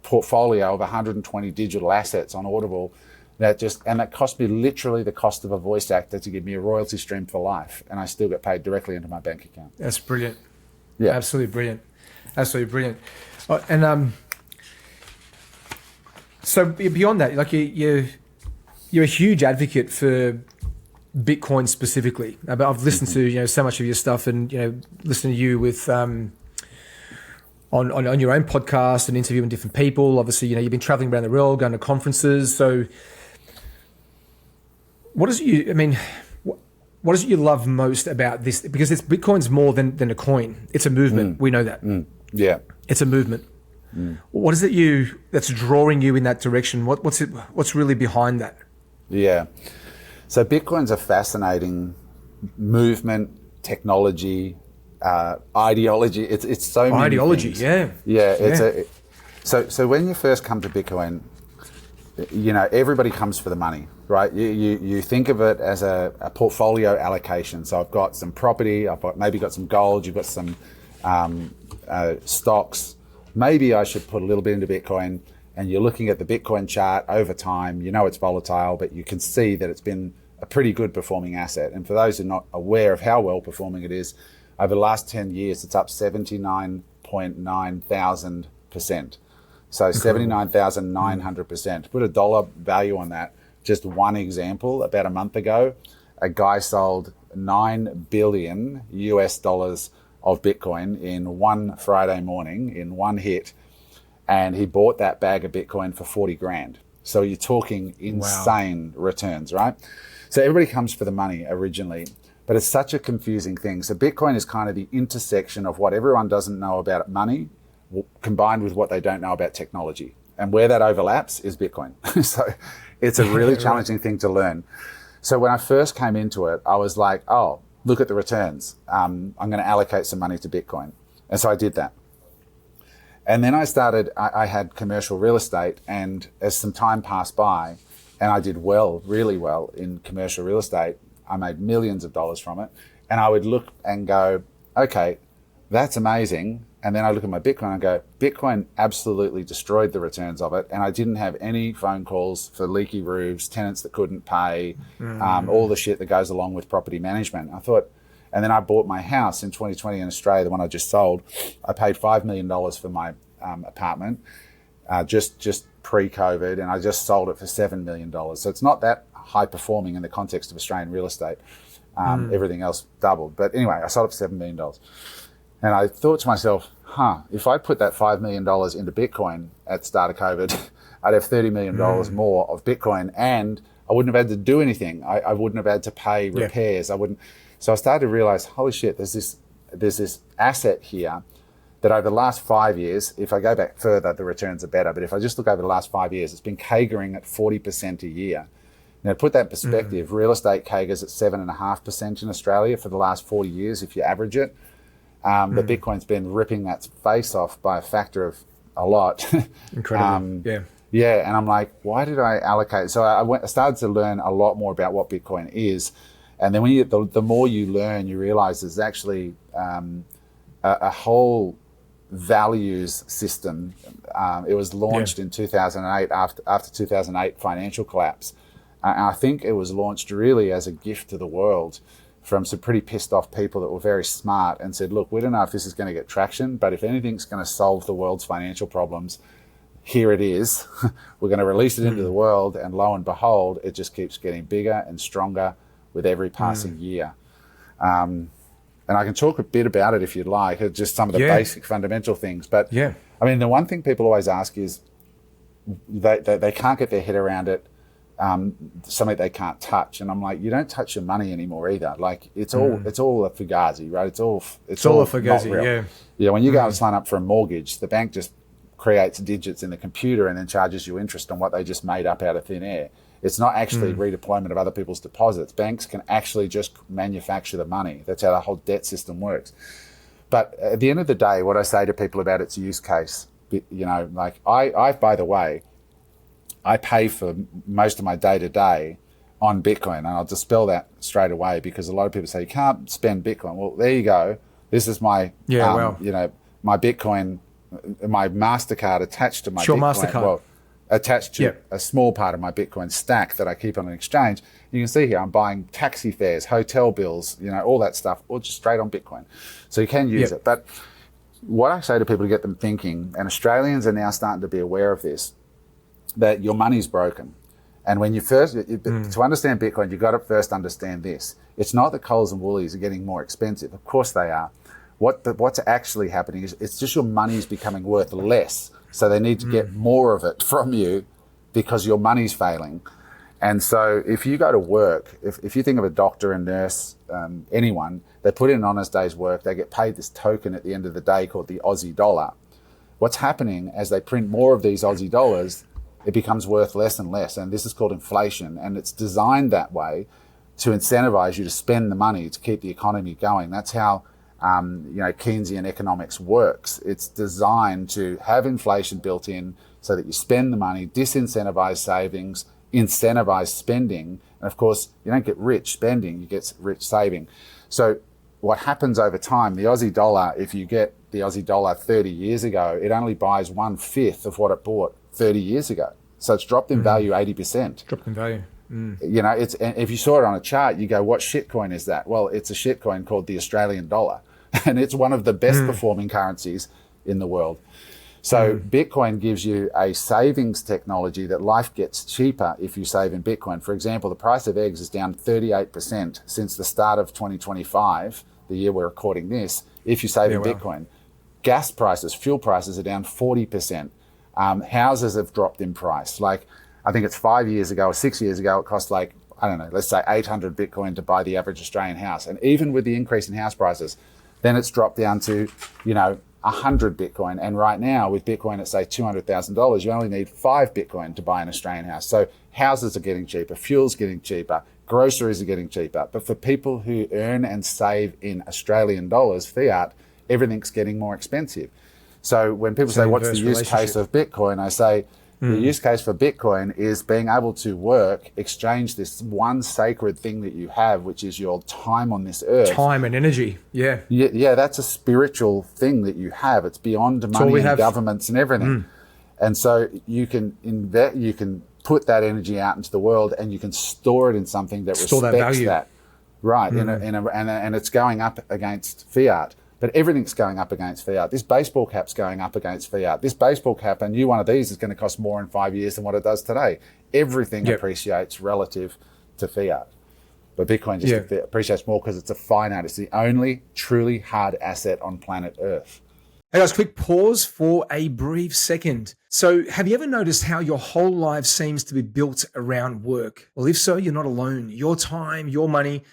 portfolio of 120 digital assets on Audible that cost me literally the cost of a voice actor to give me a royalty stream for life, and I still get paid directly into my bank account. That's brilliant. Yeah, absolutely brilliant. So beyond that, like you're a huge advocate for Bitcoin specifically. I've listened to so much of your stuff, and listening to you with on your own podcast and interviewing different people. Obviously, you've been traveling around the world, going to conferences. So, what is it you love most about this? Because Bitcoin's more than a coin; it's a movement. We know that. Yeah, it's a movement. What is it that's drawing you in that direction? What's really behind that? Yeah. So Bitcoin's a fascinating movement, technology, ideology. It's so many ideology. Things. So when you first come to Bitcoin, everybody comes for the money, right? You think of it as a portfolio allocation. So I've got some property, maybe got some gold, you've got some stocks. Maybe I should put a little bit into Bitcoin. And you're looking at the Bitcoin chart over time. It's volatile, but you can see that it's been a pretty good performing asset. And for those who are not aware of how well performing it is, over the last 10 years, it's up 79.9,000%. So 79,900%. Put a dollar value on that. Just one example, about a month ago, a guy sold $9 billion of Bitcoin in one Friday morning, in one hit. And he bought that bag of Bitcoin for 40 grand. So you're talking insane returns, right? So everybody comes for the money originally, but it's such a confusing thing. So Bitcoin is kind of the intersection of what everyone doesn't know about money combined with what they don't know about technology. And where that overlaps is Bitcoin. So it's a really challenging thing to learn. So when I first came into it, I was like, oh, look at the returns. I'm going to allocate some money to Bitcoin. And so I did that. And then I had commercial real estate, and as some time passed by, and I did really well in commercial real estate, I made millions of dollars from it, and I would look and go, okay, that's amazing. And then I look at my Bitcoin and go, Bitcoin absolutely destroyed the returns of it, and I didn't have any phone calls for leaky roofs, tenants that couldn't pay, all the shit that goes along with property management. And then I bought my house in 2020 in Australia, the one I just sold. I paid $5 million for my apartment, just pre-COVID, and I just sold it for $7 million. So it's not that high performing in the context of Australian real estate. Everything else doubled. But anyway, I sold it for $7 million. And I thought to myself, if I put that $5 million into Bitcoin at the start of COVID, I'd have $30 million more of Bitcoin, and I wouldn't have had to do anything. I wouldn't have had to pay repairs. So I started to realize, holy shit, there's this asset here that over the last 5 years, if I go back further, the returns are better. But if I just look over the last 5 years, it's been CAGRing at 40% a year. Now, to put that in perspective, real estate CAGR's at 7.5% in Australia for the last 40 years, if you average it. But Bitcoin's been ripping that face off by a factor of a lot. Incredible. Yeah, and I'm like, why did I allocate? So I started to learn a lot more about what Bitcoin is. And then the more you learn, you realize there's actually a whole values system. It was launched in 2008 after 2008 financial collapse. And I think it was launched really as a gift to the world from some pretty pissed off people that were very smart and said, look, we don't know if this is going to get traction, but if anything's going to solve the world's financial problems, here it is. We're going to release it into the world, and lo and behold, it just keeps getting bigger and stronger with every passing year. And I can talk a bit about it if you'd like, just some of the basic fundamental things. But I mean, the one thing people always ask is they can't get their head around it, something they can't touch. And I'm like, you don't touch your money anymore either. Like it's all a fugazi, right? It's all a fugazi, yeah. When you go and sign up for a mortgage, the bank just creates digits in the computer and then charges you interest on what they just made up out of thin air. It's not actually redeployment of other people's deposits. Banks can actually just manufacture the money. That's how the whole debt system works. But at the end of the day, what I say to people about its use case, like I by the way, I pay for most of my day-to-day on Bitcoin. And I'll dispel that straight away because a lot of people say you can't spend Bitcoin. Well, there you go. This is my, my Bitcoin, my MasterCard attached to my Bitcoin. MasterCard. Well, attached to a small part of my Bitcoin stack that I keep on an exchange. You can see here I'm buying taxi fares, hotel bills, all that stuff, or just straight on Bitcoin. So you can use it. But what I say to people to get them thinking, and Australians are now starting to be aware of this, that your money's broken. And when you first, to understand Bitcoin, you've got to first understand this. It's not that Coles and Woolies are getting more expensive. Of course they are. What's actually happening is it's just your money's becoming worth less. So they need to get more of it from you because your money's failing. And so if you go to work, if you think of a doctor, a nurse, anyone, they put in an honest day's work, they get paid this token at the end of the day called the Aussie dollar. What's happening as they print more of these Aussie dollars, it becomes worth less and less. And this is called inflation. And it's designed that way to incentivize you to spend the money to keep the economy going. That's how Keynesian economics works. It's designed to have inflation built in so that you spend the money, disincentivize savings, incentivize spending. And of course, you don't get rich spending, you get rich saving. So what happens over time, the Aussie dollar, if you get the Aussie dollar 30 years ago, it only buys 1/5 of what it bought 30 years ago. So it's dropped in value 80%. Dropped in value. It's, and if you saw it on a chart, you go, what shitcoin is that? Well, it's a shitcoin called the Australian dollar. And it's one of the best performing currencies in the world. So Bitcoin gives you a savings technology that life gets cheaper if you save in Bitcoin. For example, the price of eggs is down 38% since the start of 2025, the year we're recording this, if you save in Bitcoin. Gas prices, fuel prices are down 40%. Houses have dropped in price. Like, I think it's 5 years ago or 6 years ago, it cost like, I don't know, let's say 800 Bitcoin to buy the average Australian house. And even with the increase in house prices, then it's dropped down to, 100 Bitcoin. And right now with Bitcoin at say $200,000, you only need 5 Bitcoin to buy an Australian house. So houses are getting cheaper, fuel's getting cheaper, groceries are getting cheaper. But for people who earn and save in Australian dollars, fiat, everything's getting more expensive. So when people say, what's the use case of Bitcoin? I say, the use case for Bitcoin is being able to work, exchange this one sacred thing that you have, which is your time on this earth. Time and energy, Yeah, that's a spiritual thing that you have. It's beyond money and governments and everything. And so you can put that energy out into the world and you can store it in something that respects that. Right, and it's going up against fiat. But everything's going up against fiat. This baseball cap's going up against fiat. This baseball cap, a new one of these, is going to cost more in 5 years than what it does today. Everything appreciates relative to fiat. But Bitcoin just appreciates more because it's a finite. It's the only truly hard asset on planet Earth. Hey guys, quick pause for a brief second. So have you ever noticed how your whole life seems to be built around work? Well, if so, you're not alone. Your time, your money,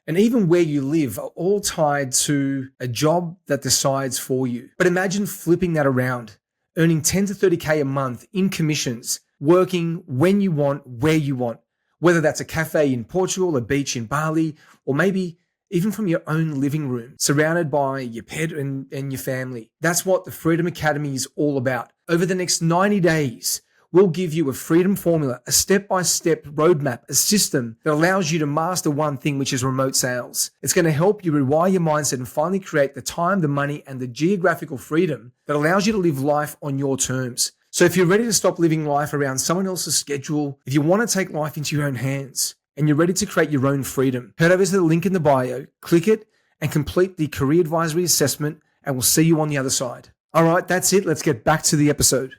and even where you live are all tied to a job that decides for you. But imagine flipping that around, earning 10 to 30K a month in commissions, working when you want, where you want, whether that's a cafe in Portugal, a beach in Bali, or maybe even from your own living room, surrounded by your pet and your family. That's what the Freedom Academy is all about. Over the next 90 days, we'll give you a freedom formula, a step-by-step roadmap, a system that allows you to master one thing, which is remote sales. It's going to help you rewire your mindset and finally create the time, the money, and the geographical freedom that allows you to live life on your terms. So if you're ready to stop living life around someone else's schedule, if you want to take life into your own hands, and you're ready to create your own freedom, head over to the link in the bio, click it, and complete the career advisory assessment, and we'll see you on the other side. All right, that's it. Let's get back to the episode.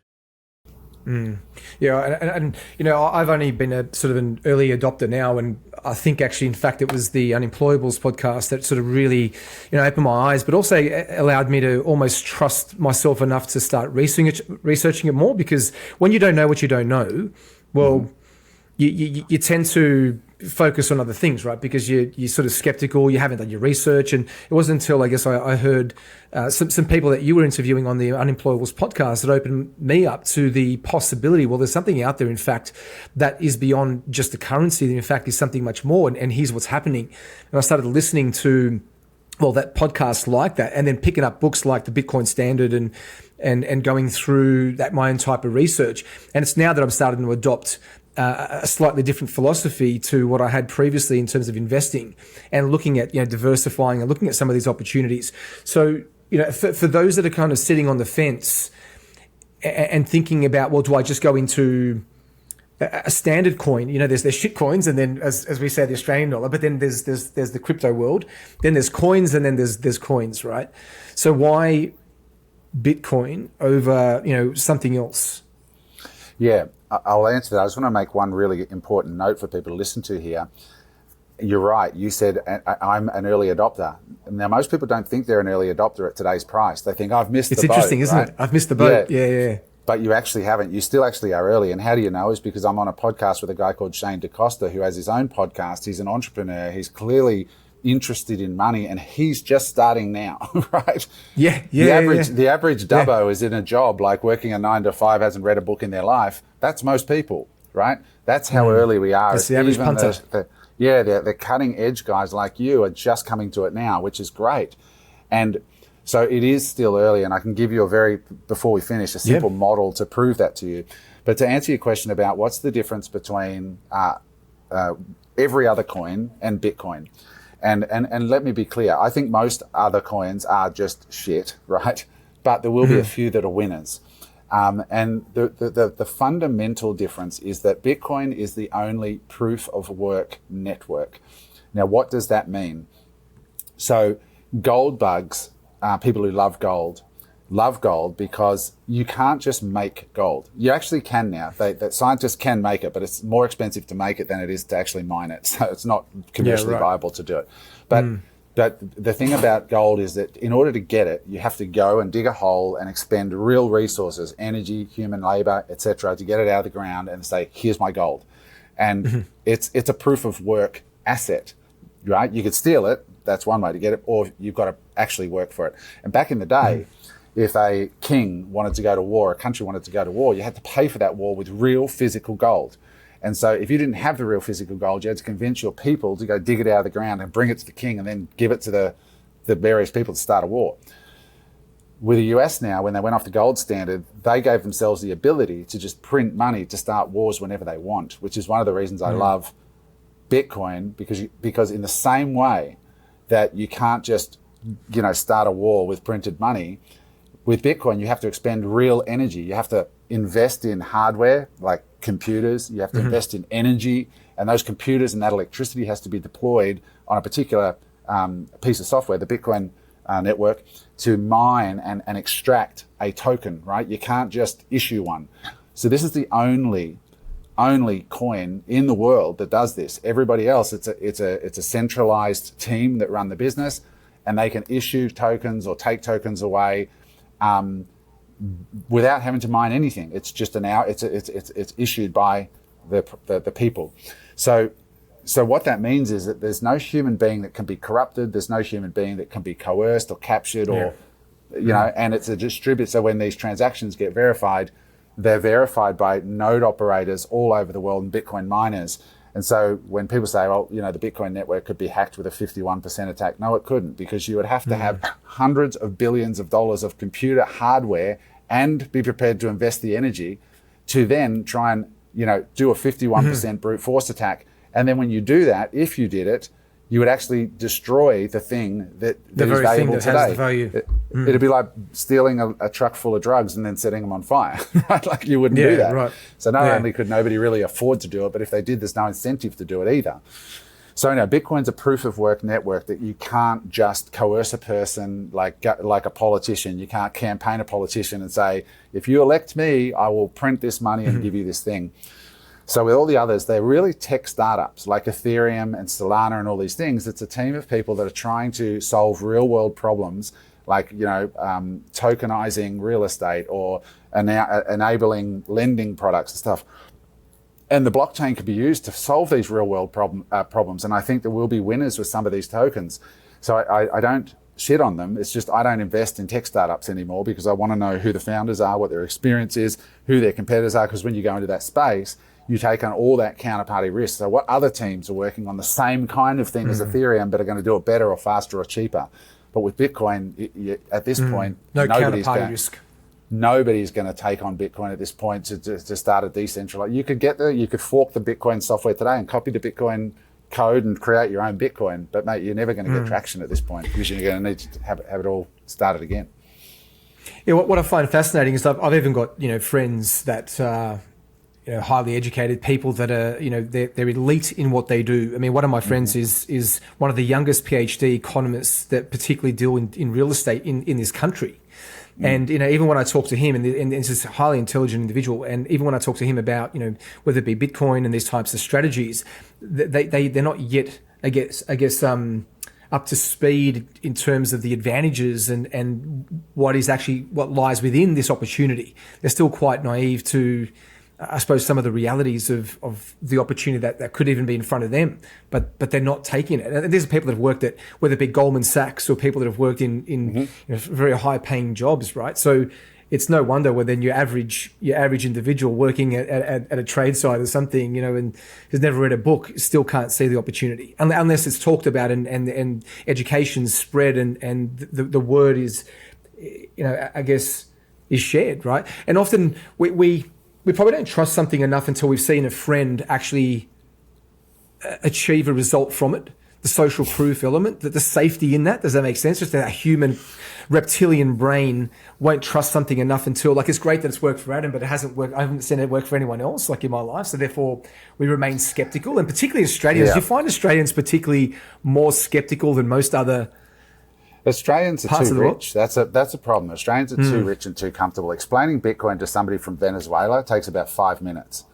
Yeah, and I've only been a sort of an early adopter now, and I think actually, in fact, it was the Unemployables podcast that sort of really, opened my eyes, but also allowed me to almost trust myself enough to start researching it more. Because when you don't know what you don't know, well, you tend to focus on other things, right? Because you're sort of skeptical, you haven't done your research. And it wasn't until I guess I heard some people that you were interviewing on the Unemployables podcast that opened me up to the possibility, well, there's something out there, in fact, that is beyond just the currency, that in fact is something much more. And here's what's happening. And I started listening to, well, that podcast like that, and then picking up books like the Bitcoin Standard and going through that, my own type of research. And it's now that I'm starting to adopt a slightly different philosophy to what I had previously in terms of investing and looking at, diversifying and looking at some of these opportunities. So, for those that are kind of sitting on the fence and thinking about, well, do I just go into a standard coin? There's shit coins, and then as we say, the Australian dollar, but then there's the crypto world, then there's coins, and then there's coins, right? So why Bitcoin over, something else? Yeah, I'll answer that. I just want to make one really important note for people to listen to here. You're right. You said I'm an early adopter. Now, most people don't think they're an early adopter at today's price. They think, I've missed the boat. It's interesting, isn't it? I've missed the boat. Yeah. But you actually haven't. You still actually are early. And how do you know? Is because I'm on a podcast with a guy called Shane DaCosta, who has his own podcast. He's an entrepreneur. He's clearly interested in money, and he's just starting now, right? The average dubbo is in a job, like working a 9 to 5, hasn't read a book in their life. That's most people, right? That's how early we are. That's the average punter. The cutting edge guys like you are just coming to it now, which is great. And so it is still early, and I can give you before we finish, a simple model to prove that to you. But to answer your question about what's the difference between every other coin and Bitcoin, and let me be clear, I think most other coins are just shit, right? But there will be a few that are winners. And the fundamental difference is that Bitcoin is the only proof of work network. Now, what does that mean? So gold bugs, people who love gold because you can't just make gold. You actually can now. That scientists can make it, but it's more expensive to make it than it is to actually mine it. So it's not commercially viable to do it. But the thing about gold is that in order to get it, you have to go and dig a hole and expend real resources, energy, human labor, etc., to get it out of the ground and say, here's my gold. And it's a proof of work asset, right? You could steal it. That's one way to get it, or you've got to actually work for it. And back in the day, if a king wanted to go to war, a country wanted to go to war, you had to pay for that war with real physical gold. And so if you didn't have the real physical gold, you had to convince your people to go dig it out of the ground and bring it to the king and then give it to the various people to start a war. With the US now, when they went off the gold standard, they gave themselves the ability to just print money to start wars whenever they want, which is one of the reasons I love Bitcoin, because in the same way that you can't just, start a war with printed money, with Bitcoin, you have to expend real energy. You have to invest in hardware like computers. You have to invest in energy, and those computers and that electricity has to be deployed on a particular piece of software, the Bitcoin network, to mine and extract a token, right? You can't just issue one. So this is the only coin in the world that does this. Everybody else, it's a centralized team that run the business, and they can issue tokens or take tokens away without having to mine anything. It's just it's issued by the people. So what that means is that there's no human being that can be corrupted. There's no human being that can be coerced or captured and it's a distributed. So when these transactions get verified, they're verified by node operators all over the world and Bitcoin miners. And so when people say, well, the Bitcoin network could be hacked with a 51% attack, no, it couldn't, because you would have to have hundreds of billions of dollars of computer hardware and be prepared to invest the energy to then try and, do a 51% brute force attack. And then when you do that, if you did it, you would actually destroy the thing that is valuable today. Has the value. It'd be like stealing a truck full of drugs and then setting them on fire, right? Like you wouldn't do that. Right. So not only could nobody really afford to do it, but if they did, there's no incentive to do it either. So Bitcoin's a proof of work network that you can't just coerce a person like a politician. You can't campaign a politician and say, if you elect me, I will print this money and give you this thing. So with all the others, they're really tech startups like Ethereum and Solana and all these things. It's a team of people that are trying to solve real world problems like, tokenizing real estate or enabling lending products and stuff. And the blockchain can be used to solve these real world problems. And I think there will be winners with some of these tokens. So I don't shit on them. It's just I don't invest in tech startups anymore because I want to know who the founders are, what their experience is, who their competitors are. Because when you go into that space, you take on all that counterparty risk. So what other teams are working on the same kind of thing as Ethereum, but are going to do it better or faster or cheaper? But with Bitcoin, at this point, no counterparty risk. Nobody's going to take on Bitcoin at this point to start a decentralized. You could fork the Bitcoin software today and copy the Bitcoin code and create your own Bitcoin. But mate, you're never going to get traction at this point because you're going to need to have it all started again. Yeah, what I find fascinating is I've even got friends that highly educated people that are they're elite in what they do. I mean, one of my friends is one of the youngest PhD economists that particularly deal in real estate in this country. And even when I talk to him, and this is a highly intelligent individual, and even when I talk to him about whether it be Bitcoin and these types of strategies, they're not yet I guess up to speed in terms of the advantages and what lies within this opportunity. They're still quite naive to, I suppose, some of the realities of the opportunity that could even be in front of them, but they're not taking it. And these are people that have worked at, whether it be Goldman Sachs or people that have worked in very high paying jobs, right? So it's no wonder when then your average individual working at a trade site or something, and has never read a book, still can't see the opportunity unless it's talked about and education's spread and the word is, I guess, is shared, right? And often we probably don't trust something enough until we've seen a friend actually achieve a result from it. The social proof element, the safety in that. Does that make sense? Just that human reptilian brain won't trust something enough until, it's great that it's worked for Adam, but it hasn't worked. I haven't seen it work for anyone else, in my life. So therefore, we remain skeptical. And particularly Australians, do you find Australians particularly more skeptical than most other Australians are too rich. That's a problem. Australians are too rich and too comfortable. Explaining Bitcoin to somebody from Venezuela takes about 5 minutes.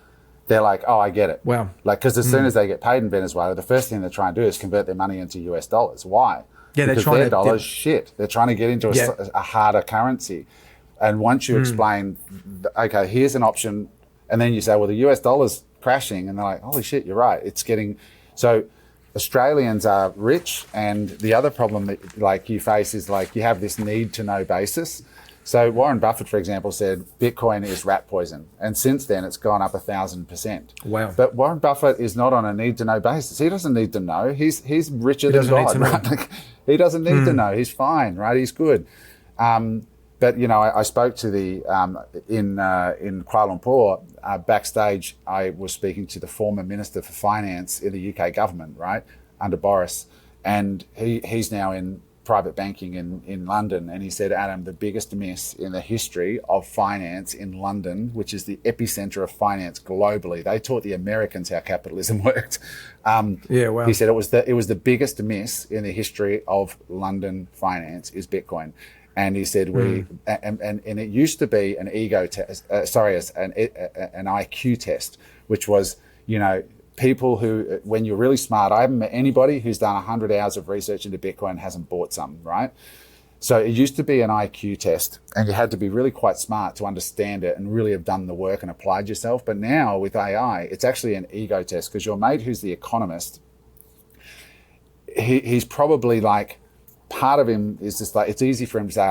They're like, oh, I get it. Wow. Because as soon as they get paid in Venezuela, the first thing they try and do is convert their money into US dollars. Why? Yeah, because their dollars shit. They're trying to get into a harder currency. And once you explain, okay, here's an option, and then you say, well, the US dollar's crashing, and they're like, holy shit, you're right. It's getting so. Australians are rich, and the other problem that you face is you have this need to know basis. So Warren Buffett, for example, said Bitcoin is rat poison, and since then it's gone up 1,000%. Wow! But Warren Buffett is not on a need to know basis. He doesn't need to know. He's richer than God, right? He doesn't need to know. He's fine, right? He's good. But I spoke to the in Kuala Lumpur backstage. I was speaking to the former Minister for Finance in the UK government, right, under Boris, and he's now in private banking in London. And he said, Adam, the biggest miss in the history of finance in London, which is the epicenter of finance globally. They taught the Americans how capitalism worked. Wow. He said it was the biggest miss in the history of London finance is Bitcoin. And he said and it used to be an ego test, an IQ test, which was, people who, when you're really smart, I haven't met anybody who's done 100 hours of research into Bitcoin and hasn't bought some, right? So it used to be an IQ test, and you had to be really quite smart to understand it and really have done the work and applied yourself. But now with AI, it's actually an ego test, because your mate who's the economist, he's probably part of him is just it's easy for him to say,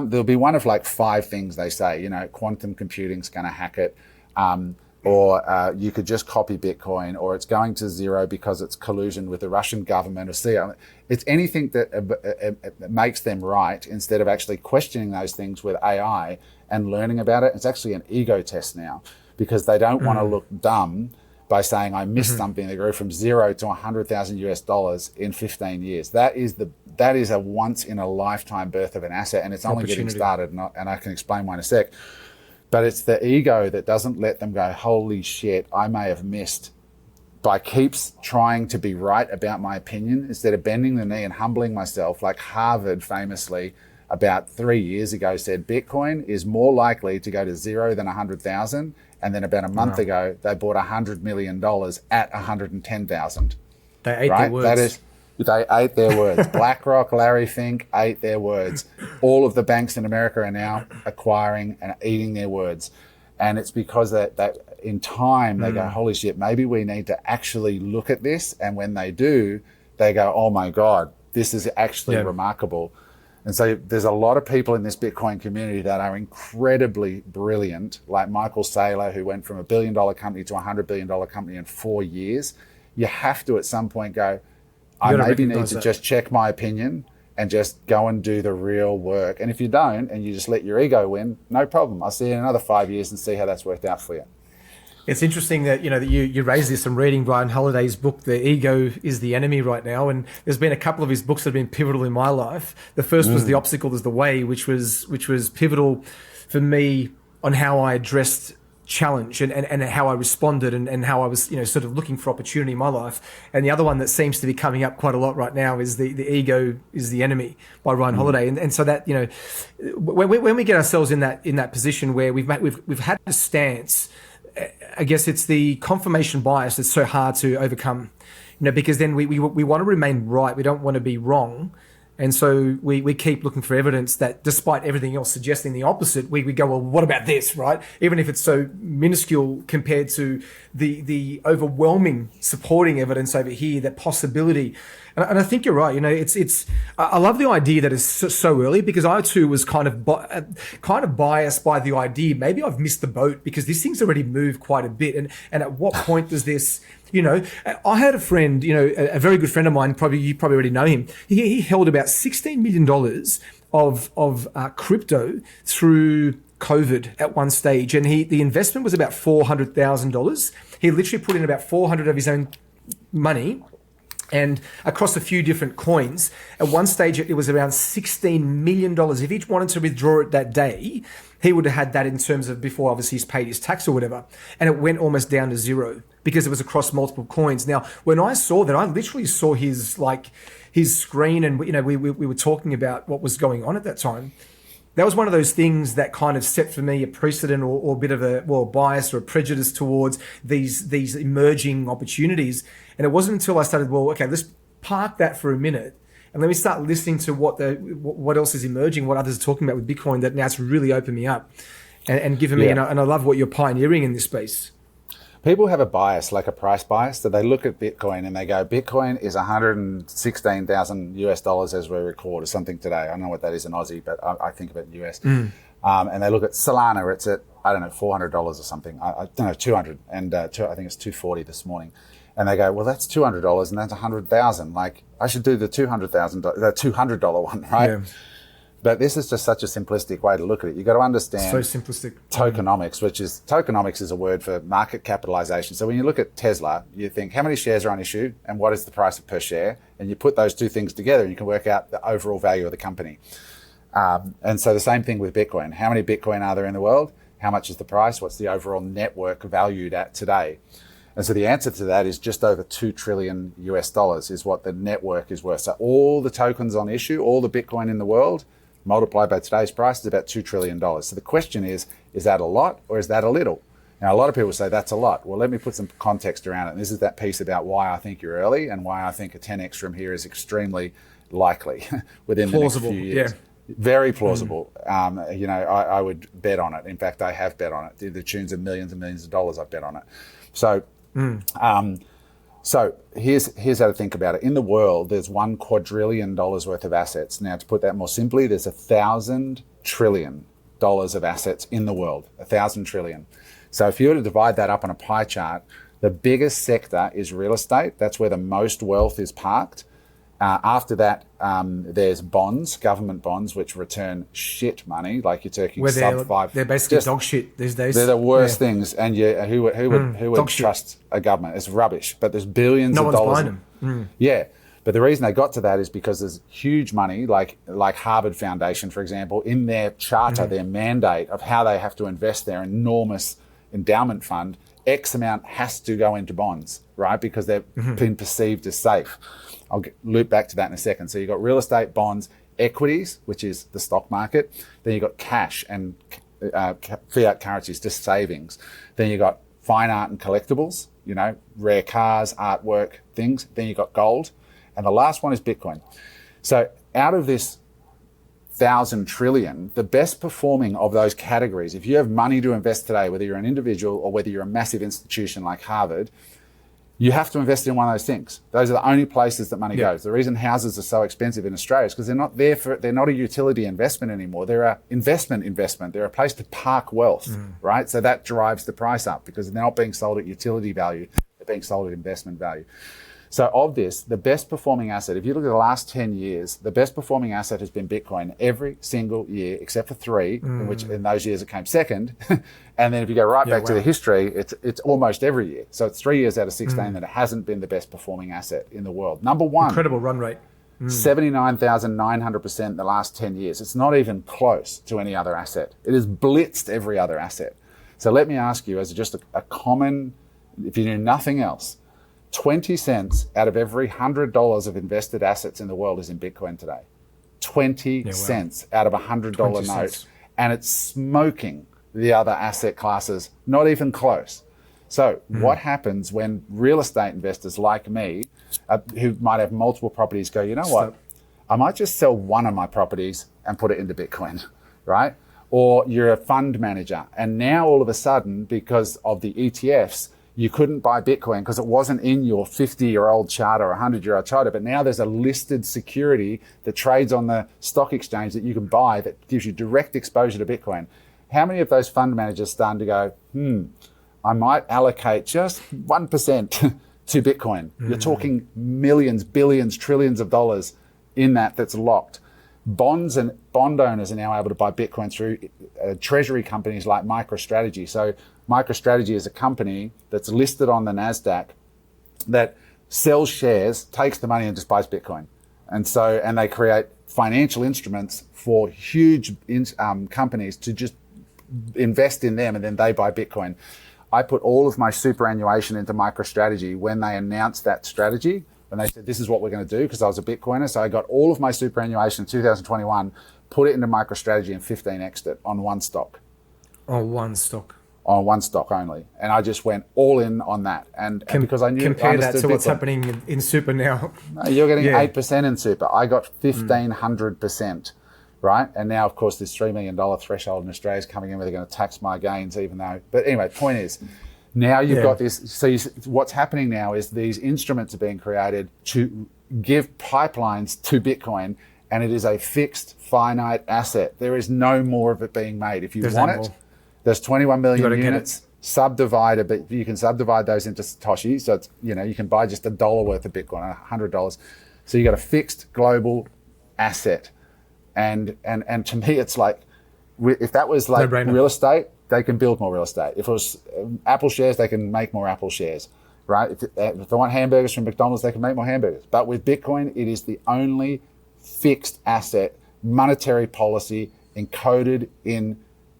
there'll be one of 5 things they say, quantum computing's going to hack it, or you could just copy Bitcoin, or it's going to zero because it's collusion with the Russian government, or it's anything that makes them right, instead of actually questioning those things with AI and learning about it. It's actually an ego test now, because they don't want to look dumb by saying I missed something that grew from zero to $100,000 in 15 years. That is a once in a lifetime birth of an asset, and it's only getting started. And I can explain why in a sec. But it's the ego that doesn't let them go, holy shit, I may have missed, by keeps trying to be right about my opinion instead of bending the knee and humbling myself. Like Harvard famously about 3 years ago said, Bitcoin is more likely to go to zero than 100,000. And then about a month ago, they bought $100 million at 110,000. They ate their words. They ate their words. BlackRock, Larry Fink ate their words. All of the banks in America are now acquiring and eating their words. And it's because that in time they go, holy shit, maybe we need to actually look at this. And when they do, they go, oh my God, this is actually remarkable. And so there's a lot of people in this Bitcoin community that are incredibly brilliant, like Michael Saylor, who went from $1 billion company to a $100 billion company in 4 years. You have to at some point go, I maybe need to just check my opinion and just go and do the real work. And if you don't, and you just let your ego win, no problem. I'll see you in another 5 years and see how that's worked out for you. It's interesting that you raised this. I'm reading Ryan Holiday's book, The Ego is the Enemy, right now, and there's been a couple of his books that have been pivotal in my life. The first was The Obstacle is the Way, which was pivotal for me on how I addressed challenge and how I responded and how I was sort of looking for opportunity in my life. And the other one that seems to be coming up quite a lot right now is the Ego is the Enemy by Ryan Holiday. And so that when we get ourselves in that position where we've had a stance, I guess it's the confirmation bias that's so hard to overcome, because then we want to remain right. We don't want to be wrong. And so we keep looking for evidence that despite everything else suggesting the opposite, we go, well, what about this, right? Even if it's so minuscule compared to the overwhelming supporting evidence over here, that possibility. And I think you're right. I love the idea that it's so early, because I too was kind of biased by the idea. Maybe I've missed the boat because this thing's already moved quite a bit. And at what point does this, I had a friend, a very good friend of mine, you probably already know him. He held about $16 million of crypto through COVID at one stage. And the investment was about $400,000. He literally put in about 400 of his own money and across a few different coins. At one stage, it was around $16 million. If he wanted to withdraw it that day, he would have had that in terms of before obviously he's paid his tax or whatever. And it went almost down to zero because it was across multiple coins. Now, when I saw that, I literally saw his screen, and we were talking about what was going on at that time. That was one of those things that kind of set for me a precedent or a bit of a bias or a prejudice towards these emerging opportunities. And it wasn't until I started, let's park that for a minute and let me start listening to what else is emerging, what others are talking about with Bitcoin, that now it's really opened me up and given me, and I love what you're pioneering in this space. People have a bias, like a price bias, that they look at Bitcoin and they go, Bitcoin is 116,000 US dollars as we record, or something today. I don't know what that is in Aussie, but I think of it in US. And they look at Solana, it's at, I don't know, $400 or something. I don't know, 200, and I think it's 240 this morning. And they go, well, that's $200 and that's 100,000. Like, I should do the $200 one, right? Yeah. But this is just such a simplistic way to look at it. You've got to understand so simplistic. Tokenomics is a word for market capitalization. So when you look at Tesla, you think how many shares are on issue and what is the price per share? And you put those two things together and you can work out the overall value of the company. And so the same thing with Bitcoin. How many Bitcoin are there in the world? How much is the price? What's the overall network valued at today? And so the answer to that is just over $2 trillion US dollars is what the network is worth. So all the tokens on issue, all the Bitcoin in the world, multiplied by today's price, is about $2 trillion. So the question is that a lot or is that a little? Now, a lot of people say that's a lot. Well, let me put some context around it. And this is that piece about why I think you're early and why I think a 10x from here is extremely likely within plausible, the next few years. Yeah. Very plausible. I would bet on it. In fact, I have bet on it. The tunes of millions and millions of dollars I've bet on it. So, So here's how to think about it. In the world, there's $1 quadrillion worth of assets. Now, to put that more simply, there's 1,000 trillion dollars of assets in the world, 1,000 trillion. So if you were to divide that up on a pie chart, the biggest sector is real estate. That's where the most wealth is parked. After that, there's bonds, government bonds, which return shit money, like you're talking sub-5. They're basically dog shit these days. They're the worst things, and who would trust a government? It's rubbish. But there's billions of dollars. No one's buying them. Yeah, but the reason they got to that is because there's huge money, like Harvard Foundation, for example, in their charter, their mandate of how they have to invest their enormous endowment fund. X amount has to go into bonds, right? Because they've been perceived as safe. I'll loop back to that in a second. So you've got real estate, bonds, equities, which is the stock market. Then you've got cash, and fiat currencies, just savings. Then you got fine art and collectibles, rare cars, artwork, things. Then you got gold. And the last one is Bitcoin. So out of this 1,000 trillion, the best performing of those categories, if you have money to invest today, whether you're an individual or whether you're a massive institution like Harvard, you have to invest in one of those things. Those are the only places that money goes. The reason houses are so expensive in Australia is because they're not a utility investment anymore. They're an investment. They're a place to park wealth, right? So that drives the price up because they're not being sold at utility value. They're being sold at investment value. So of this, the best performing asset, if you look at the last 10 years, the best performing asset has been Bitcoin every single year, except for 3, in which in those years it came second. And then if you go back to the history, it's almost every year. So it's 3 years out of 16 that it hasn't been the best performing asset in the world. Number one. Incredible run rate. 79,900% in the last 10 years. It's not even close to any other asset. It has blitzed every other asset. So let me ask you, as just a common, if you knew nothing else, 20 cents out of every $100 of invested assets in the world is in Bitcoin today. 20 cents out of a $100 note. Cents. And it's smoking the other asset classes, not even close. So what happens when real estate investors like me, who might have multiple properties, go, you know what, I might just sell one of my properties and put it into Bitcoin, right? Or you're a fund manager. And now all of a sudden, because of the ETFs, you couldn't buy Bitcoin because it wasn't in your 50-year-old charter or 100-year-old charter, but now there's a listed security that trades on the stock exchange that you can buy that gives you direct exposure to Bitcoin. How many of those fund managers starting to go, I might allocate just 1% to Bitcoin? You're talking millions, billions, trillions of dollars in that's locked. Bonds and bond owners are now able to buy Bitcoin through treasury companies like MicroStrategy. So MicroStrategy is a company that's listed on the NASDAQ that sells shares, takes the money and just buys Bitcoin. And they create financial instruments for huge companies to just invest in them, and then they buy Bitcoin. I put all of my superannuation into MicroStrategy when they announced that strategy, when they said, this is what we're going to do, because I was a Bitcoiner. So I got all of my superannuation in 2021, put it into MicroStrategy and 15x'd it on one stock. On one stock. On one stock only. And I just went all in on that. And because I knew... Compare that to what's happening in super now. No, you're getting 8% in super. I got 1,500%, right? And now, of course, this $3 million threshold in Australia is coming in where they're going to tax my gains, even though... But anyway, point is, now you've got this... So what's happening now is these instruments are being created to give pipelines to Bitcoin, and it is a fixed, finite asset. There is no more of it being made. If you want it... There's 21 million units, subdivided, but you can subdivide those into Satoshi. So it's, you can buy just $1 worth of Bitcoin, $100. So you got a fixed global asset. And to me, it's like, if that was like real estate, they can build more real estate. If it was Apple shares, they can make more Apple shares, right? If they want hamburgers from McDonald's, they can make more hamburgers. But with Bitcoin, it is the only fixed asset, monetary policy encoded in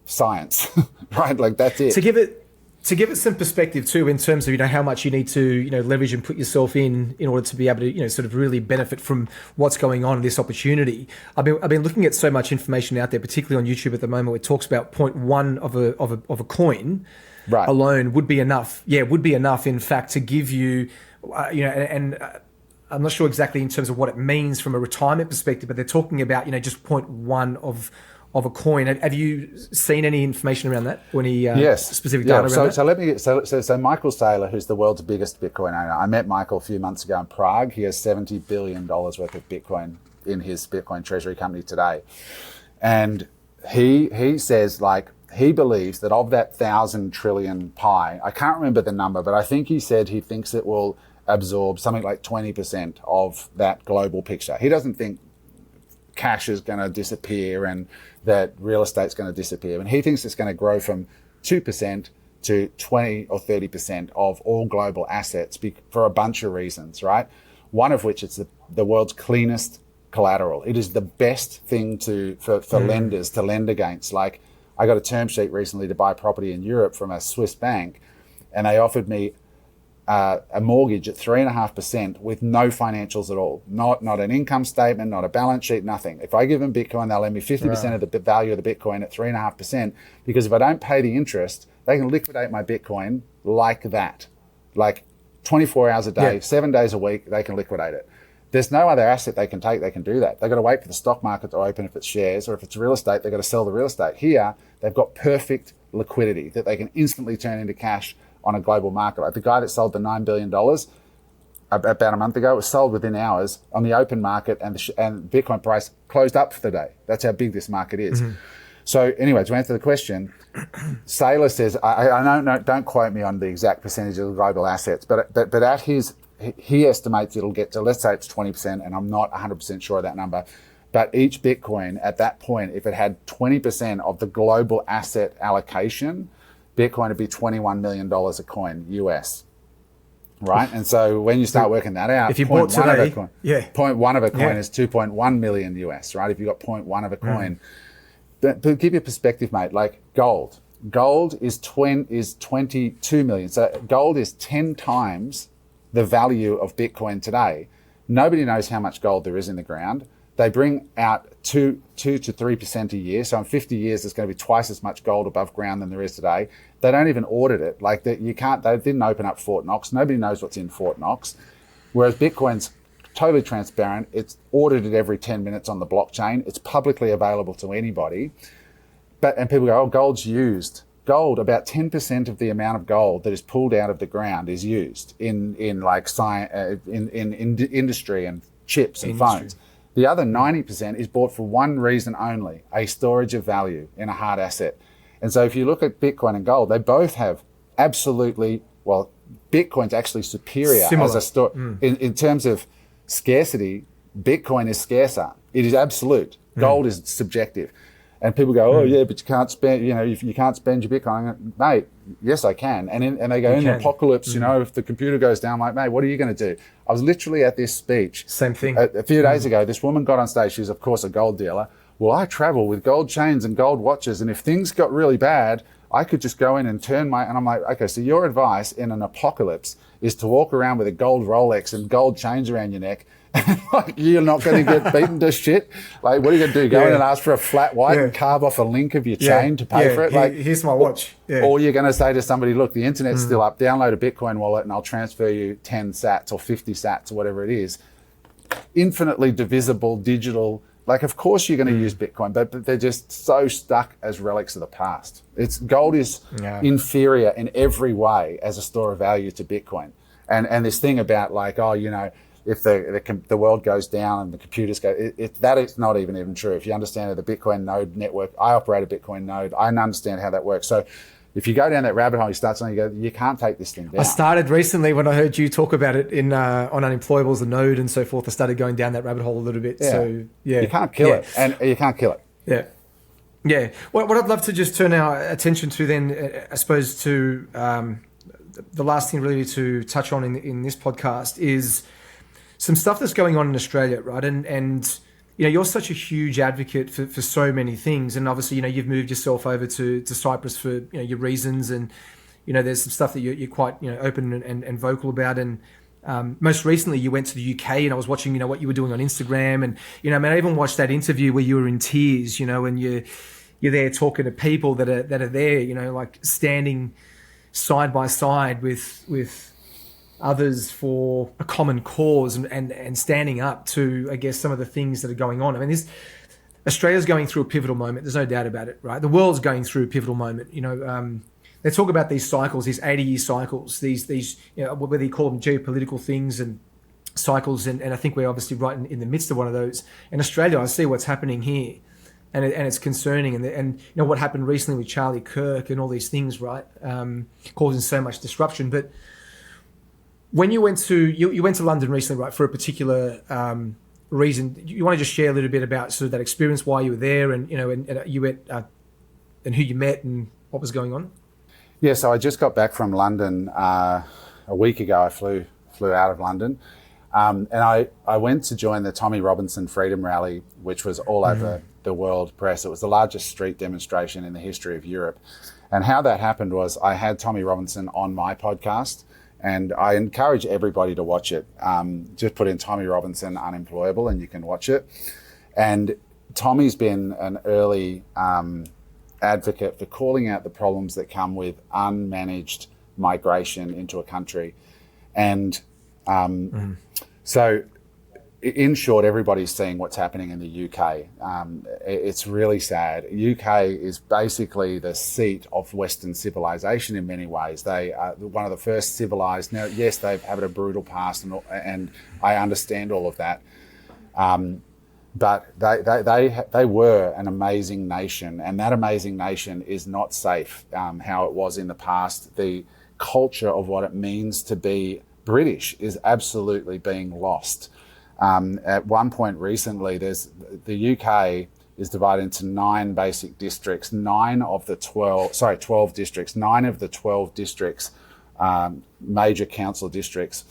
science, right? Like that's it. To give it some perspective too, in terms of how much you need to leverage and put yourself in order to be able to sort of really benefit from what's going on in this opportunity. I've been looking at so much information out there, particularly on YouTube at the moment, where it talks about 0.1 of a coin alone would be enough. Yeah, would be enough, in fact, to give you and I'm not sure exactly in terms of what it means from a retirement perspective, but they're talking about just 0.1 of a coin. Have you seen any information around that, or any specific data around that? So Michael Saylor, who's the world's biggest Bitcoin owner, I met Michael a few months ago in Prague. He has $70 billion worth of Bitcoin in his Bitcoin treasury company today. And he says, like, he believes that of that 1,000 trillion pie, I can't remember the number, but I think he said he thinks it will absorb something like 20% of that global picture. He doesn't think cash is going to disappear and that real estate's going to disappear. And he thinks it's going to grow from 2% to 20 or 30% of all global assets for a bunch of reasons, right? One of which it's the world's cleanest collateral. It is the best thing for lenders to lend against. Like, I got a term sheet recently to buy property in Europe from a Swiss bank, and they offered me a mortgage at 3.5% with no financials at all, not an income statement, not a balance sheet, nothing. If I give them Bitcoin, they'll lend me 50% of the value of the Bitcoin at 3.5%, because if I don't pay the interest, they can liquidate my Bitcoin like that, like 24 hours a day, 7 days a week, they can liquidate it. There's no other asset they can take. They can do that. They've got to wait for the stock market to open if it's shares, or if it's real estate, they've got to sell the real estate. Here, they've got perfect liquidity that they can instantly turn into cash on a global market. Like the guy that sold the $9 billion about a month ago, it was sold within hours on the open market, and Bitcoin price closed up for the day. That's how big this market is. Mm-hmm. So anyway, to answer the question, Saylor says, I don't quote me on the exact percentage of the global assets, but at he estimates it'll get to, let's say it's 20%, and I'm not 100% sure of that number, but each Bitcoin at that point, if it had 20% of the global asset allocation, Bitcoin would be $21 million a coin US, right? And so when you start working that out, if you bought today, 0.1 of a coin is 2.1 million US, right? If you got 0.1 of a coin. But to give you perspective, mate, like gold is 22 million. So gold is 10 times the value of Bitcoin today. Nobody knows how much gold there is in the ground. They bring out 2 to 3% a year. So in 50 years, there's going to be twice as much gold above ground than there is today. They don't even audit it. Like they didn't open up Fort Knox. Nobody knows what's in Fort Knox. Whereas Bitcoin's totally transparent. It's audited every 10 minutes on the blockchain. It's publicly available to anybody. And people go, oh, gold's used. Gold, about 10% of the amount of gold that is pulled out of the ground is used in like science, in industry and chips and phones. The other 90% is bought for one reason only, a storage of value in a hard asset. And so if you look at Bitcoin and gold, they both have absolutely, well, Bitcoin's actually superior as a store. In terms of scarcity, Bitcoin is scarcer. It is absolute. Gold is subjective. And people go, oh yeah, but you can't spend, you can't spend your Bitcoin. Mate, yes, I can. And they go, in the apocalypse, if the computer goes down, like, mate, what are you going to do? I was literally at this speech. Same thing. A few days ago, this woman got on stage. She's, of course, a gold dealer. Well, I travel with gold chains and gold watches. And if things got really bad, I could just go in and and I'm like, okay, so your advice in an apocalypse is to walk around with a gold Rolex and gold chains around your neck. Like, you're not going to get beaten to shit. Like, what are you going to do? Go in and ask for a flat white and carve off a link of your chain to pay for it? Like, here's my watch. Or you're going to say to somebody, look, the internet's still up. Download a Bitcoin wallet and I'll transfer you 10 sats or 50 sats or whatever it is. Infinitely divisible, digital. Like, of course you're going to use Bitcoin, but they're just so stuck as relics of the past. Gold is inferior in every way as a store of value to Bitcoin. And this thing about like, if the world goes down and the computers go, that is not even true. If you understand the Bitcoin node network, I operate a Bitcoin node. I understand how that works. So if you go down that rabbit hole, you start something, you can't take this thing down. I started recently when I heard you talk about it on Unemployables, the node and so forth. I started going down that rabbit hole a little bit. Yeah. So you can't kill it, and you can't kill it. Yeah. Yeah. What I'd love to just turn our attention to then, I suppose, to the last thing really to touch on in this podcast is some stuff that's going on in Australia, right? And you're such a huge advocate for so many things, and obviously you've moved yourself over to Cyprus for your reasons, and there's some stuff that you're quite open and vocal about, and most recently you went to the UK, and I was watching what you were doing on Instagram, and I even watched that interview where you were in tears, and you're there talking to people that are there, like standing side by side with others for a common cause and standing up to, I guess, some of the things that are going on. I mean, Australia's going through a pivotal moment. There's no doubt about it, right? The world's going through a pivotal moment. They talk about these cycles, these 80-year cycles, these whether you call them geopolitical things and cycles, and I think we're obviously right in the midst of one of those. In Australia, I see what's happening here, and it's concerning. And what happened recently with Charlie Kirk and all these things, right, causing so much disruption. But when you went to London recently, right, for a particular reason, you want to just share a little bit about sort of that experience, why you were there, and you went and who you met and what was going on? Yeah, so I just got back from London a week ago. I flew out of London, and I went to join the Tommy Robinson Freedom Rally, which was all over the world press. It was the largest street demonstration in the history of Europe. And how that happened was I had Tommy Robinson on my podcast. And I encourage everybody to watch it. Just put in Tommy Robinson unemployable and you can watch it. And Tommy's been an early advocate for calling out the problems that come with unmanaged migration into a country. And so in short, everybody's seeing what's happening in the UK. It's really sad. UK is basically the seat of Western civilization in many ways. They are one of the first civilized. Now, yes, they've had a brutal past, and I understand all of that. But they were an amazing nation, and that amazing nation is not safe how it was in the past. The culture of what it means to be British is absolutely being lost. At one point recently, the UK is divided into 9 basic districts. 12 districts. 9 of the 12 districts, major council districts,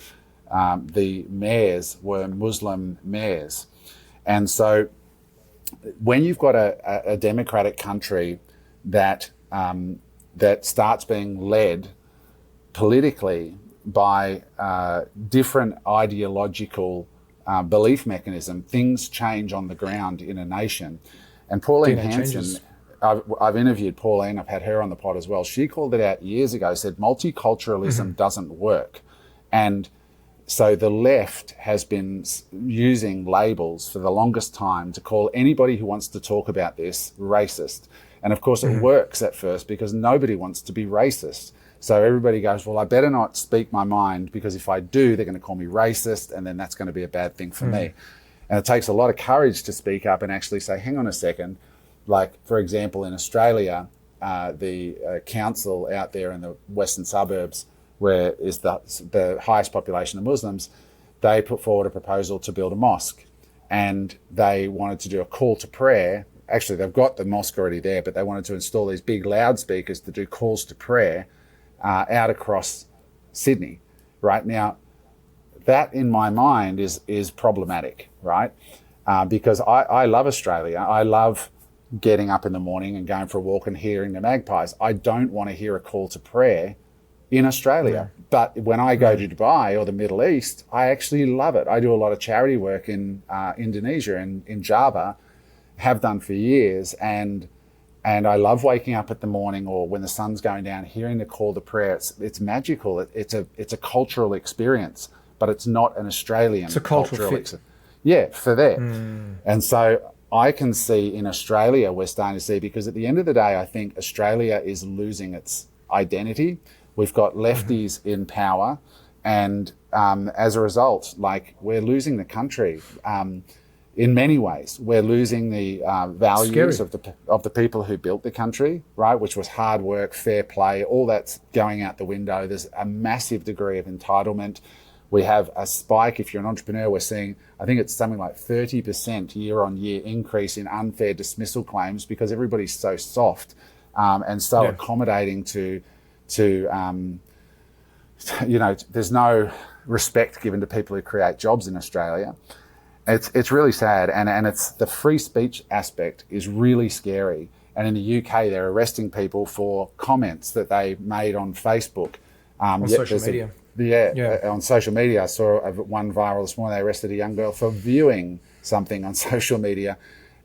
the mayors were Muslim mayors. And so when you've got a democratic country that starts being led politically by different ideological belief mechanism, things change on the ground in a nation. And Pauline Hanson, I've interviewed Pauline, I've had her on the pod as well. She called it out years ago, said multiculturalism doesn't work. And so the left has been using labels for the longest time to call anybody who wants to talk about this racist. And of course it works at first because nobody wants to be racist. So everybody goes, well, I better not speak my mind because if I do, they're going to call me racist and then that's going to be a bad thing for me. And it takes a lot of courage to speak up and actually say, hang on a second. Like, for example, in Australia, the council out there in the western suburbs, where is the highest population of Muslims, they put forward a proposal to build a mosque. And they wanted to do a call to prayer. Actually, they've got the mosque already there, but they wanted to install these big loudspeakers to do calls to prayer out across Sydney. Right now, that in my mind is problematic, right? Because I love Australia. I love getting up in the morning and going for a walk and hearing the magpies. I don't want to hear a call to prayer in Australia. But when I go to Dubai or the Middle East, I actually love it. I do a lot of charity work in Indonesia and in Java, have done for years, and I love waking up at the morning or when the sun's going down, hearing the call to prayer. It's magical. It's a cultural experience, but it's not an Australian cultural experience. Yeah, for there. And so I can see in Australia, we're starting to see, because at the end of the day, I think Australia is losing its identity. We've got lefties in power, and as a result, like, we're losing the country. In many ways, we're losing the values of the people who built the country, right? Which was hard work, fair play, all that's going out the window. There's a massive degree of entitlement. We have a spike. If you're an entrepreneur, we're seeing, I think it's something like 30% year on year increase in unfair dismissal claims because everybody's so soft and so accommodating to there's no respect given to people who create jobs in Australia. It's really sad, and it's the free speech aspect is really scary. And in the UK, they're arresting people for comments that they made on Facebook. On social media. On social media. I saw one viral this morning. They arrested a young girl for viewing something on social media.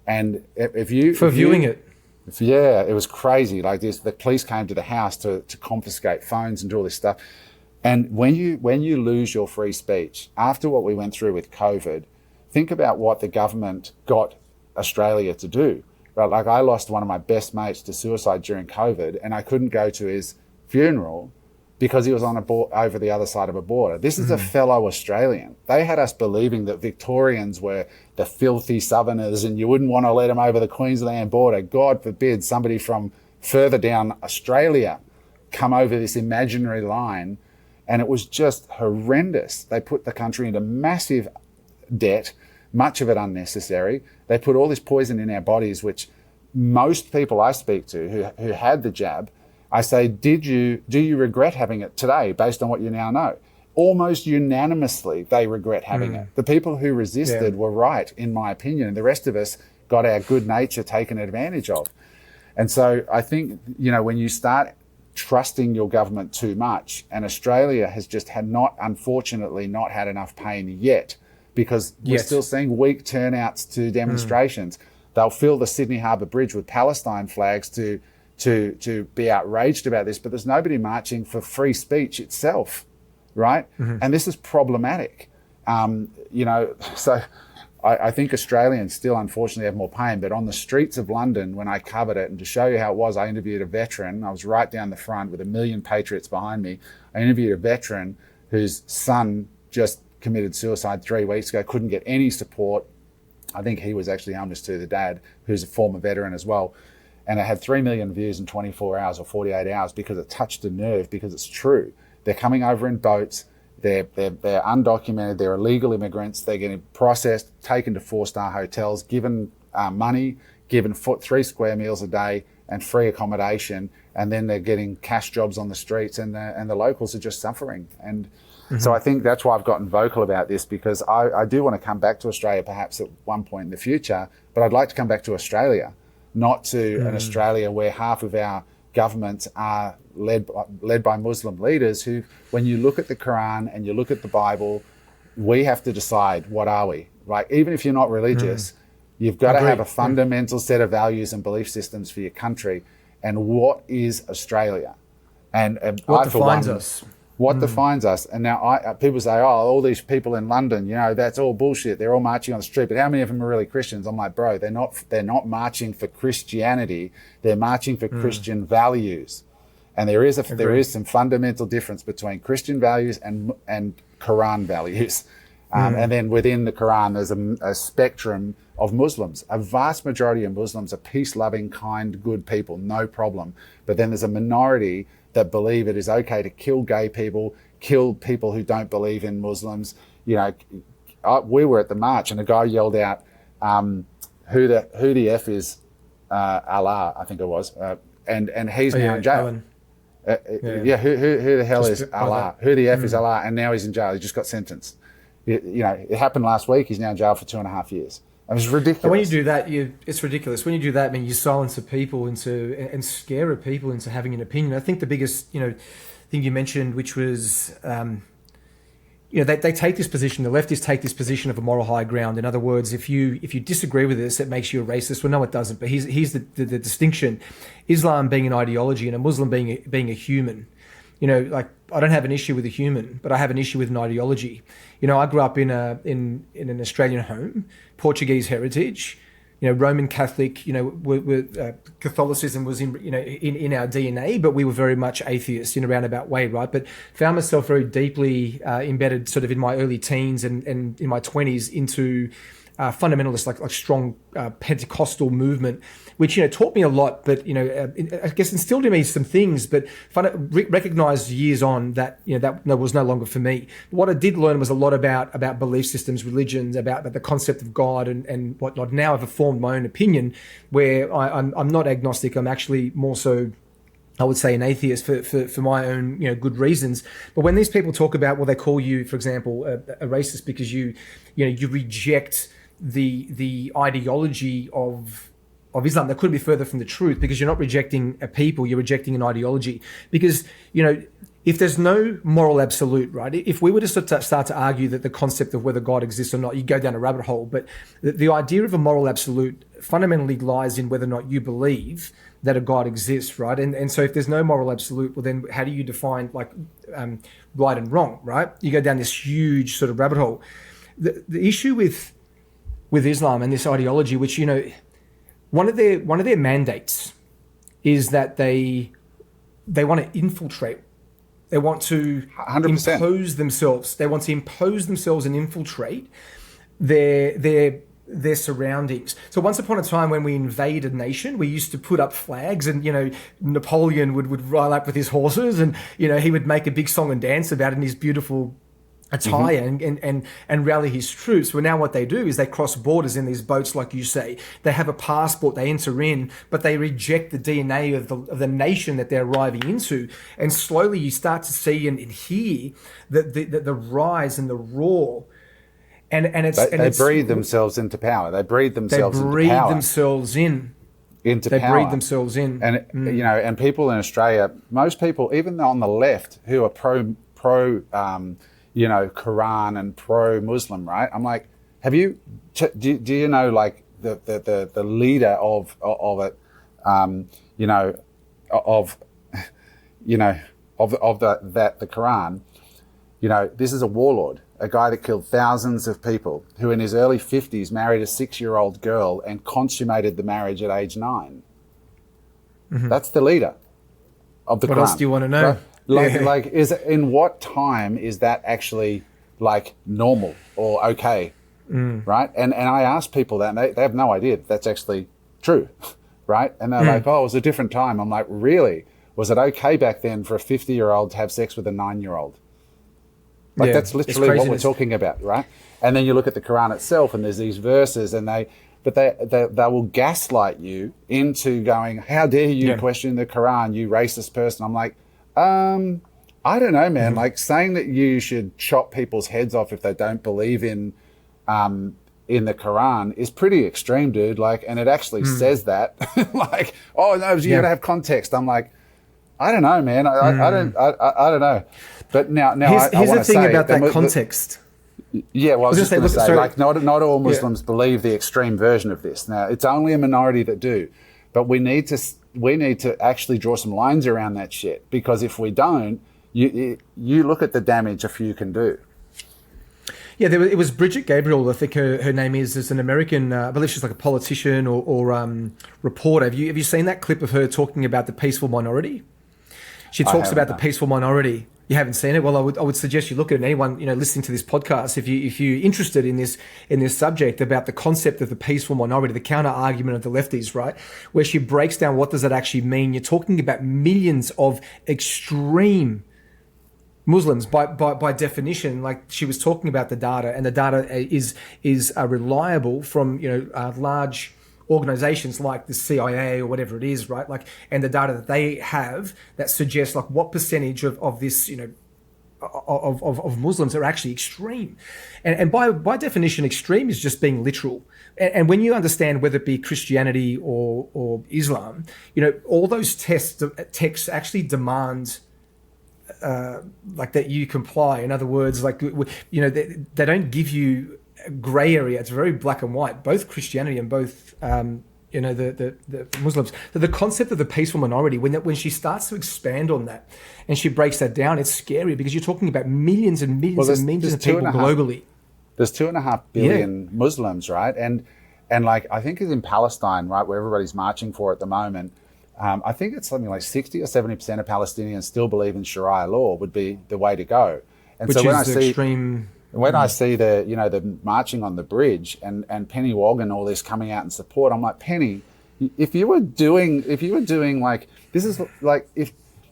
And viewing it? Yeah, it was crazy. Like this, the police came to the house to confiscate phones and do all this stuff. And when you lose your free speech, after what we went through with COVID, think about what the government got Australia to do. Right? Like, I lost one of my best mates to suicide during COVID, and I couldn't go to his funeral because he was on over the other side of a border. This is a fellow Australian. They had us believing that Victorians were the filthy southerners and you wouldn't want to let them over the Queensland border. God forbid somebody from further down Australia come over this imaginary line. And it was just horrendous. They put the country into massive debt, much of it unnecessary. They put all this poison in our bodies, which most people I speak to who had the jab, I say, do you regret having it today based on what you now know? Almost unanimously, they regret having it. The people who resisted were right, in my opinion, and the rest of us got our good nature taken advantage of. And so I think, when you start trusting your government too much. And Australia has just unfortunately not had enough pain yet, because we're still seeing weak turnouts to demonstrations. They'll fill the Sydney Harbour Bridge with Palestine flags to be outraged about this, but there's nobody marching for free speech itself, right? And this is problematic. So I think Australians still unfortunately have more pain, but on the streets of London, when I covered it, and to show you how it was, I interviewed a veteran. I was right down the front with 1 million patriots behind me. I interviewed a veteran whose son just committed suicide 3 weeks ago, couldn't get any support. I think he was actually homeless too, the dad, who's a former veteran as well. And it had 3 million views in 24 hours or 48 hours because it touched a nerve, because it's true. They're coming over in boats. They're undocumented. They're illegal immigrants. They're getting processed, taken to 4-star hotels, given money, given 3 square meals a day and free accommodation. And then they're getting cash jobs on the streets, and the locals are just suffering. And so I think that's why I've gotten vocal about this, because I do want to come back to Australia perhaps at one point in the future, but I'd like to come back to Australia, not to an Australia where half of our governments are led by Muslim leaders who, when you look at the Quran and you look at the Bible, we have to decide, what are we, right? Even if you're not religious, you've got to have a fundamental set of values and belief systems for your country. And what is Australia? And what defines us? What defines us? And now people say, oh, all these people in London, that's all bullshit. They're all marching on the street, but how many of them are really Christians? I'm like, bro, they're not marching for Christianity. They're marching for Christian values. And there is some fundamental difference between Christian values and Quran values. And then within the Quran, there's a spectrum of Muslims. A vast majority of Muslims are peace-loving, kind, good people, no problem. But then there's a minority that believe it is okay to kill gay people, kill people who don't believe in Muslims. We were at the march and a guy yelled out, who the F is Allah, I think it was. And he's now in jail. Who the hell is Allah? Who the F is Allah? And now he's in jail. He just got sentenced. It happened last week. He's now in jail for 2.5 years. It was ridiculous. And when you do that, it's ridiculous. When you do that, I mean, you silence the people and scare people into having an opinion. I think the biggest, thing you mentioned, which was, they take this position. The leftists take this position of a moral high ground. In other words, if you disagree with this, it makes you a racist. Well, no, it doesn't. But here's the distinction: Islam being an ideology and a Muslim being a human. I don't have an issue with a human, but I have an issue with an ideology. I grew up in an Australian home, Portuguese heritage, Roman Catholic. Catholicism was in our DNA, but we were very much atheists in a roundabout way, right? But found myself very deeply embedded, sort of in my early teens and in my 20s into fundamentalist, like strong Pentecostal movement, which taught me a lot, but I guess instilled in me some things, but recognized years on that that was no longer for me. What I did learn was a lot about belief systems, religions, about the concept of God and whatnot. Now I've formed my own opinion, where I'm not agnostic. I'm actually more so, I would say, an atheist for my own good reasons. But when these people talk about, they call you, for example, a racist because you reject the ideology of Islam, that couldn't be further from the truth, because you're not rejecting a people, you're rejecting an ideology. Because if there's no moral absolute, right? If we were to start to argue that the concept of whether God exists or not, you go down a rabbit hole. But the idea of a moral absolute fundamentally lies in whether or not you believe that a God exists, right? And so if there's no moral absolute, well then how do you define right and wrong, right? You go down this huge sort of rabbit hole. The issue with Islam and this ideology, which one of their mandates is that they want to infiltrate. They want to 100%. impose themselves. They want to impose themselves and infiltrate their surroundings. So once upon a time, when we invaded a nation, we used to put up flags, and Napoleon would ride up with his horses, and he would make a big song and dance about it in his beautiful attire and rally his troops. Well, now what they do is they cross borders in these boats, like you say. They have a passport, they enter in, but they reject the DNA of the nation that they're arriving into. And slowly you start to see and hear the rise and the roar. And they breathe themselves into power. They breathe themselves into power. themselves in. into they power. breed themselves in. And and people in Australia, most people, even on the left, who are pro Quran and pro Muslim, right? I'm like, do you know like the leader of it, the Quran, this is a warlord, a guy that killed thousands of people, who in his early 50s married a 6-year-old girl and consummated the marriage at age 9. Mm-hmm. That's the leader of the Quran. What else do you want to know? Like, in what time is that actually like normal or okay, right? And I ask people that, and they have no idea that's actually true, right? And they're like, oh, it was a different time. I'm like, really? Was it okay back then for a 50-year-old to have sex with a 9-year-old? Like, that's literally what we're talking about, right? And then you look at the Quran itself, and there's these verses, and they will gaslight you into going, how dare you question the Quran, you racist person. I'm like, I don't know, man. Like, saying that you should chop people's heads off if they don't believe in the Quran is pretty extreme, dude. Like, and it actually says that. Like, oh no, you gotta have context. I'm like, I don't know, man. I don't know. But now here's the thing about that context. Yeah, well, I was just going to say, like, not all Muslims believe the extreme version of this. Now, it's only a minority that do, but we need to actually draw some lines around that shit, because if we don't, you look at the damage a few can do. Yeah, it was Bridget Gabriel, I think her name is. As an American, I believe she's like a politician or reporter. Have you seen that clip of her talking about the peaceful minority? She talks about the peaceful minority. You haven't seen it? Well, I would suggest you look at it. And anyone listening to this podcast, if you're interested in this subject about the concept of the peaceful minority, the counter argument of the lefties, right, where she breaks down what does that actually mean. You're talking about millions of extreme Muslims by definition. Like, she was talking about the data, and the data is reliable from large organizations like the CIA or whatever it is, right? Like, and the data that they have that suggests like what percentage of this, of Muslims are actually extreme. And by definition, extreme is just being literal. And when you understand whether it be Christianity or Islam, all those texts actually demand like that you comply. In other words, like, they don't give you grey area. It's very black and white, both Christianity and both the Muslims. So the concept of the peaceful minority, when she starts to expand on that and she breaks that down, it's scary, because you're talking about millions and millions and millions of people globally. There's 2.5 billion Muslims, right? And like, I think it's in Palestine, right, where everybody's marching for at the moment. I think it's something like 60 or 70% of Palestinians still believe in Sharia law would be the way to go. And which so when is extreme. When I see the marching on the bridge and Penny Wog and all this coming out in support, I'm like, Penny, if you were doing like, this is like,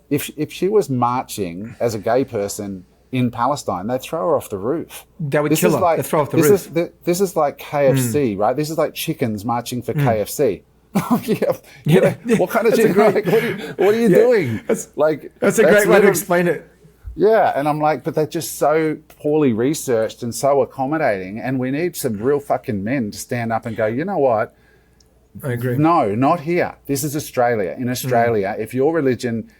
if she was marching as a gay person in Palestine, they'd throw her off the roof. They would kill her. They'd throw her off the roof. This is like KFC, right? This is like chickens marching for KFC. What kind of chicken? Like, what are you doing? That's a great way to explain it. Yeah, and I'm like, but they're just so poorly researched and so accommodating, and we need some real fucking men to stand up and go, you know what? I agree. No, not here. This is Australia. In Australia, if your religion,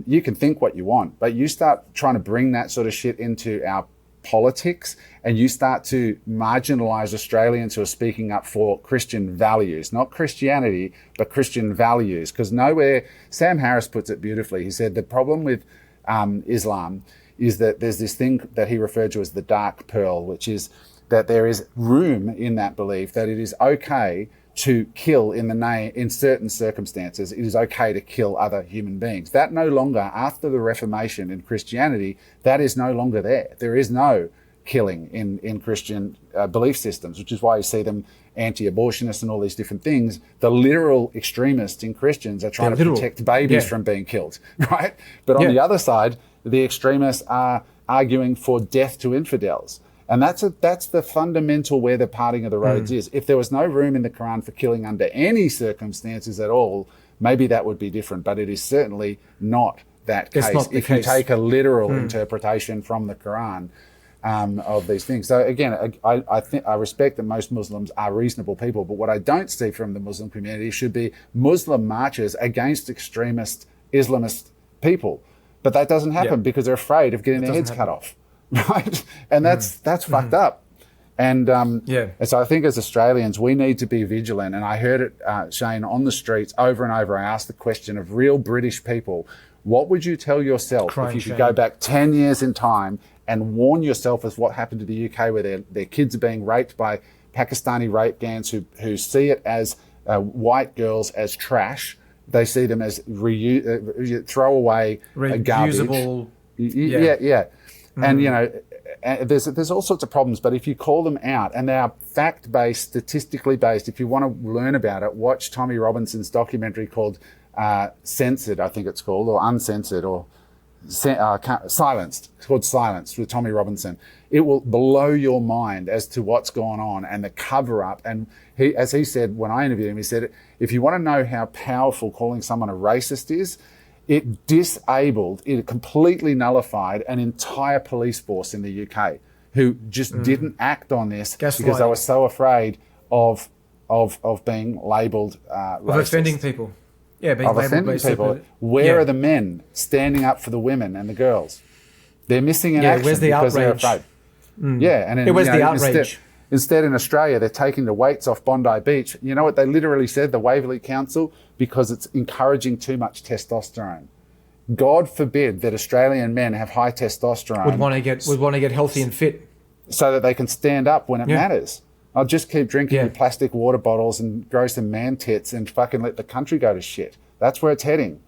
you can think what you want, but you start trying to bring that sort of shit into our politics, and you start to marginalize Australians who are speaking up for Christian values, not Christianity, but Christian values. Because nowhere, Sam Harris puts it beautifully. He said the problem with Islam is that there's this thing that he referred to as the dark pearl, which is that there is room in that belief that it is okay to kill in certain circumstances. It is okay to kill other human beings. That no longer, after the Reformation in Christianity, that is no longer there. There is no killing in Christian belief systems, which is why you see them anti-abortionists and all these different things. The literal extremists in Christians are trying to protect babies from being killed, right? But on the other side, the extremists are arguing for death to infidels. And that's the fundamental where the parting of the roads is. If there was no room in the Quran for killing under any circumstances at all, maybe that would be different. But it is certainly not that case. If you take a literal interpretation from the Quran, of these things. So again, I think I respect that most Muslims are reasonable people, but what I don't see from the Muslim community should be Muslim marches against extremist Islamist people. But that doesn't happen because they're afraid of getting their heads cut off, right? And that's fucked up. And so I think as Australians, we need to be vigilant. And I heard it, Shane, on the streets over and over. I asked the question of real British people, what would you tell yourself if you could go back 10 years in time and warn yourself of what happened to the UK, where their kids are being raped by Pakistani rape gangs who see it as white girls as trash. They see them as throwaway garbage. Yeah. And, you know, there's all sorts of problems, but if you call them out, and they are fact-based, statistically based, if you want to learn about it, watch Tommy Robinson's documentary called Censored, I think it's called, or Uncensored, or Silenced. It's called Silenced with Tommy Robinson. It will blow your mind as to what's going on and the cover-up. And he, as he said when I interviewed him, he said, if you want to know how powerful calling someone a racist is, it completely nullified an entire police force in the UK who just didn't act on this because they were so afraid of being labelled racist. Of offending people. Yeah, being labelled people. Where are the men standing up for the women and the girls? They're missing in action where's the because outrage? they're afraid. Yeah, and where's the outrage? Instead, in Australia, they're taking the weights off Bondi Beach. You know what they literally said, the Waverley Council? Because it's encouraging too much testosterone. God forbid that Australian men have high testosterone. Would want to get healthy and fit. So that they can stand up when it matters. I'll just keep drinking your plastic water bottles and grow some man tits and fucking let the country go to shit. That's where it's heading.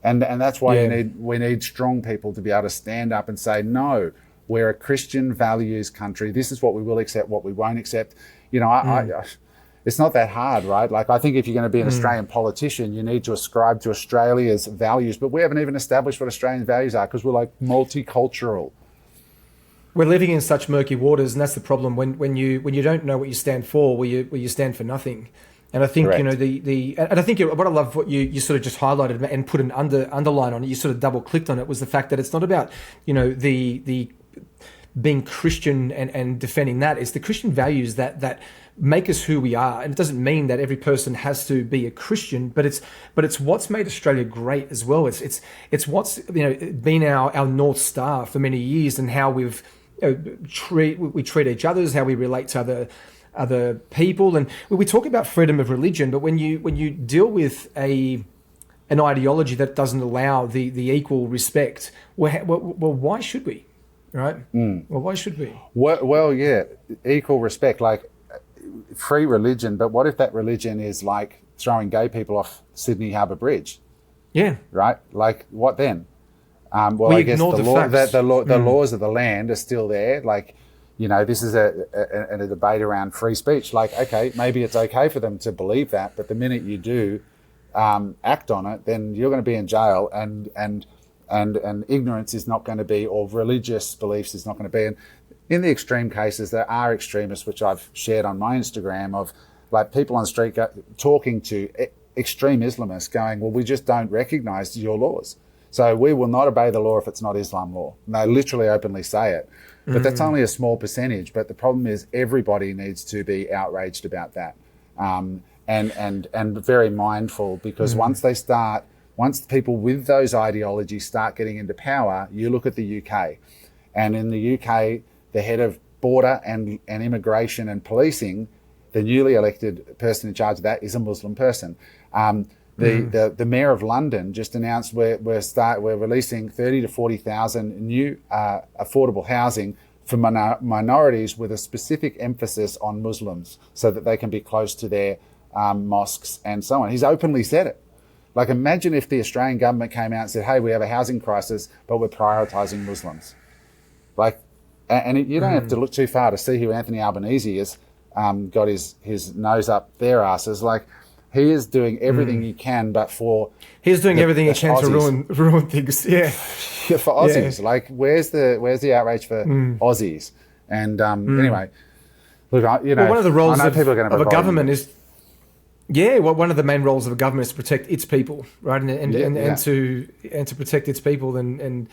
And that's why we need strong people to be able to stand up and say, no, we're a Christian values country. This is what we will accept, what we won't accept. You know, it's not that hard, right? Like, I think if you're going to be an Australian politician, you need to ascribe to Australia's values. But we haven't even established what Australian values are because we're like multicultural. We're living in such murky waters, and that's the problem. When you don't know what you stand for, well, you stand for nothing. And I think Correct. you know and I think what I love what you sort of just highlighted and put an underline on it. You sort of double clicked on it was the fact that it's not about the being Christian and defending that. It's the Christian values that make us who we are. And it doesn't mean that every person has to be a Christian, but it's what's made Australia great as well. It's what's been our North Star for many years, and how we treat each other, how we relate to other people. And we talk about freedom of religion, but when you deal with an ideology that doesn't allow the equal respect, well, why should we? Right? Well, why should we? Well, yeah, equal respect, like free religion. But what if that religion is like throwing gay people off Sydney Harbour Bridge? Yeah. Right? Like, what then? Well, I guess the laws of the land are still there. Like, you know, this is a debate around free speech. Like, okay, maybe it's okay for them to believe that, but the minute you do act on it, then you're going to be in jail, and ignorance is not going to be, or religious beliefs is not going to be. And in the extreme cases, there are extremists, which I've shared on my Instagram, of like people on the street talking to extreme Islamists going, well, we just don't recognise your laws. So we will not obey the law if it's not Islam law. And they literally openly say it. But that's only a small percentage. But the problem is everybody needs to be outraged about that, and very mindful, because once people with those ideologies start getting into power, you look at the UK. And in the UK, the head of border and immigration and policing, the newly elected person in charge of that is a Muslim person. The mayor of London just announced we're releasing 30 to 40,000 new affordable housing for minorities, with a specific emphasis on Muslims, so that they can be close to their mosques and so on. He's openly said it. Like, imagine if the Australian government came out and said, hey, we have a housing crisis, but we're prioritising Muslims. Like, and you don't have to look too far to see who Anthony Albanese is, got his nose up their asses. Like, he is doing everything he can, but he's doing everything he can Aussies. to ruin things. Yeah, for Aussies. Yeah. Like, where's the outrage for Aussies? And anyway, look, one of the roles of a government is. Yeah, well, one of the main roles of a government is to protect its people, right? And to protect its people, and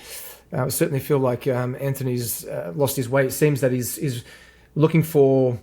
I certainly feel like Anthony's lost his way. It seems that he's looking for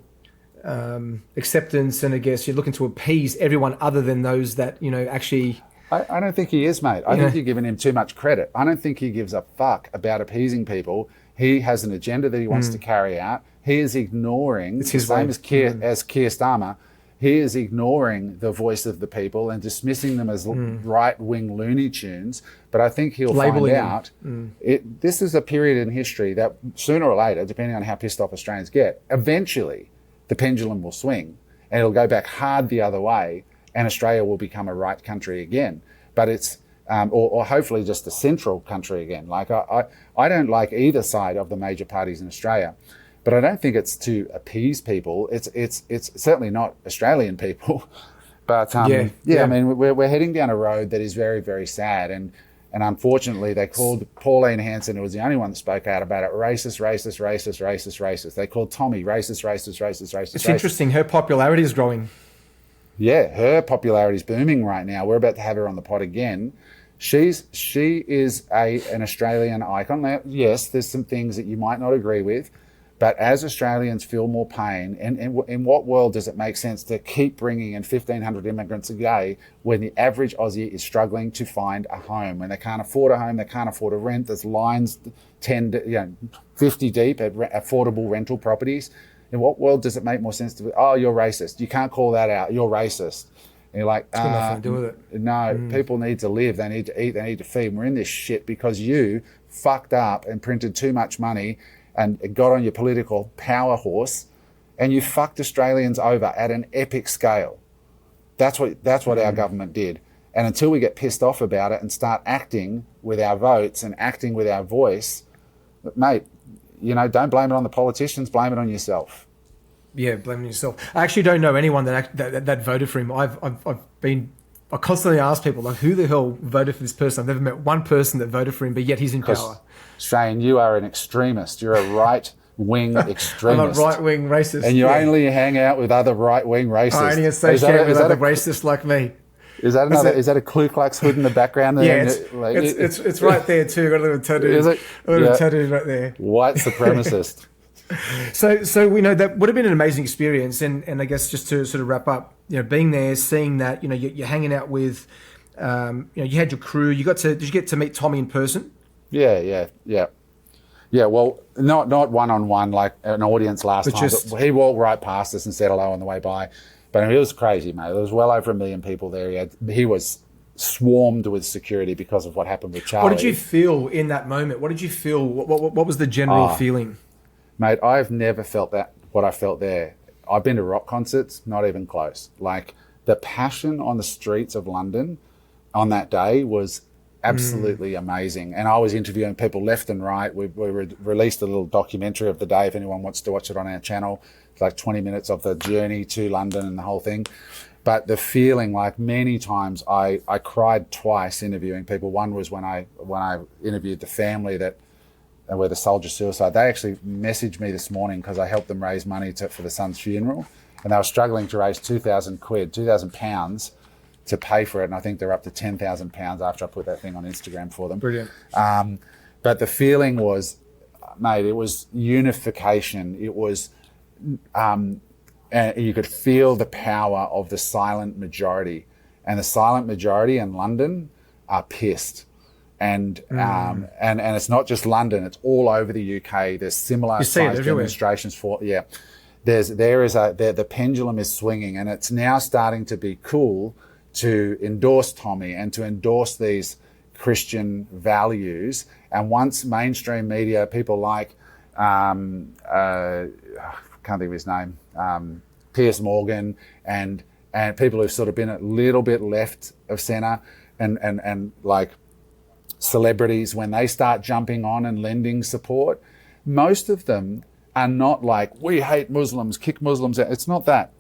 acceptance, and I guess you're looking to appease everyone other than those that, actually... I don't think he is, mate. I think you're giving him too much credit. I don't think he gives a fuck about appeasing people. He has an agenda that he wants to carry out. He is ignoring, it's his same as Keir Starmer, he is ignoring the voice of the people and dismissing them as right-wing Looney Tunes. But I think he'll find out this is a period in history that sooner or later, depending on how pissed off Australians get, eventually the pendulum will swing and it'll go back hard the other way, and Australia will become a right country again. But it's, or hopefully just a central country again. Like I don't like either side of the major parties in Australia, but I don't think it's to appease people. It's certainly not Australian people. But I mean, we're heading down a road that is very, very sad. And unfortunately, they called Pauline Hanson, who was the only one that spoke out about it, racist. They called Tommy racist. It's interesting. Her popularity is growing. Yeah, her popularity is booming right now. We're about to have her on the pod again. She is an Australian icon. Now, yes, there's some things that you might not agree with, but as Australians feel more pain, and in what world does it make sense to keep bringing in 1,500 immigrants a day when the average Aussie is struggling to find a home, when they can't afford a home, they can't afford a rent, there's lines 50 deep at affordable rental properties. In what world does it make more sense to be, oh, you're racist, you can't call that out, you're racist? And you're like, it's got nothing to do with it. No, people need to live, they need to eat, they need to feed. And we're in this shit because you fucked up and printed too much money and got on your political power horse, and you fucked Australians over at an epic scale. That's what our government did. And until we get pissed off about it and start acting with our votes and acting with our voice, mate, don't blame it on the politicians, blame it on yourself. Yeah, blame it on yourself. I actually don't know anyone that voted for him. I constantly ask people, like, who the hell voted for this person? I've never met one person that voted for him, but yet he's in power. Shane, you are an extremist. You're a right-wing extremist. I'm a right-wing racist. And you only hang out with other right-wing racists. I only associate with other racists like me. Is that a Ku Klux hood in the background there? Yeah, it's right there too. Got a little tattoo. Is it? A little tattoo right there. White supremacist. So we know that would have been an amazing experience, and I guess just to sort of wrap up, being there, seeing that, you're hanging out with, you had your crew. Did you get to meet Tommy in person? Yeah. Well, not one-on-one like an audience last time. But he walked right past us and said hello on the way by. But it was crazy, mate. There was well over 1 million people there. He was swarmed with security because of what happened with Charlie. What did you feel in that moment? What did you feel? What was the general feeling? Mate, I've never felt what I felt there. I've been to rock concerts, not even close. Like, the passion on the streets of London on that day was absolutely amazing. And I was interviewing people left and right. We released a little documentary of the day if anyone wants to watch it on our channel. It's like 20 minutes of the journey to London and the whole thing. But the feeling, like, many times I cried twice interviewing people. One was when I interviewed the family where the soldier suicide. They actually messaged me this morning because I helped them raise money for the son's funeral, and they were struggling to raise £2,000 to pay for it, and I think they're up to £10,000 after I put that thing on Instagram for them. Brilliant. But the feeling was, mate, it was unification. It was, and you could feel the power of the silent majority, and the silent majority in London are pissed. And it's not just London; it's all over the UK. There's similar sized demonstrations for the pendulum is swinging, and it's now starting to be cool to endorse Tommy and to endorse these Christian values. And once mainstream media, people like can't think of his name, Piers Morgan, and people who've sort of been a little bit left of centre, and like celebrities, when they start jumping on and lending support, most of them are not like, we hate Muslims, kick Muslims out. It's not that.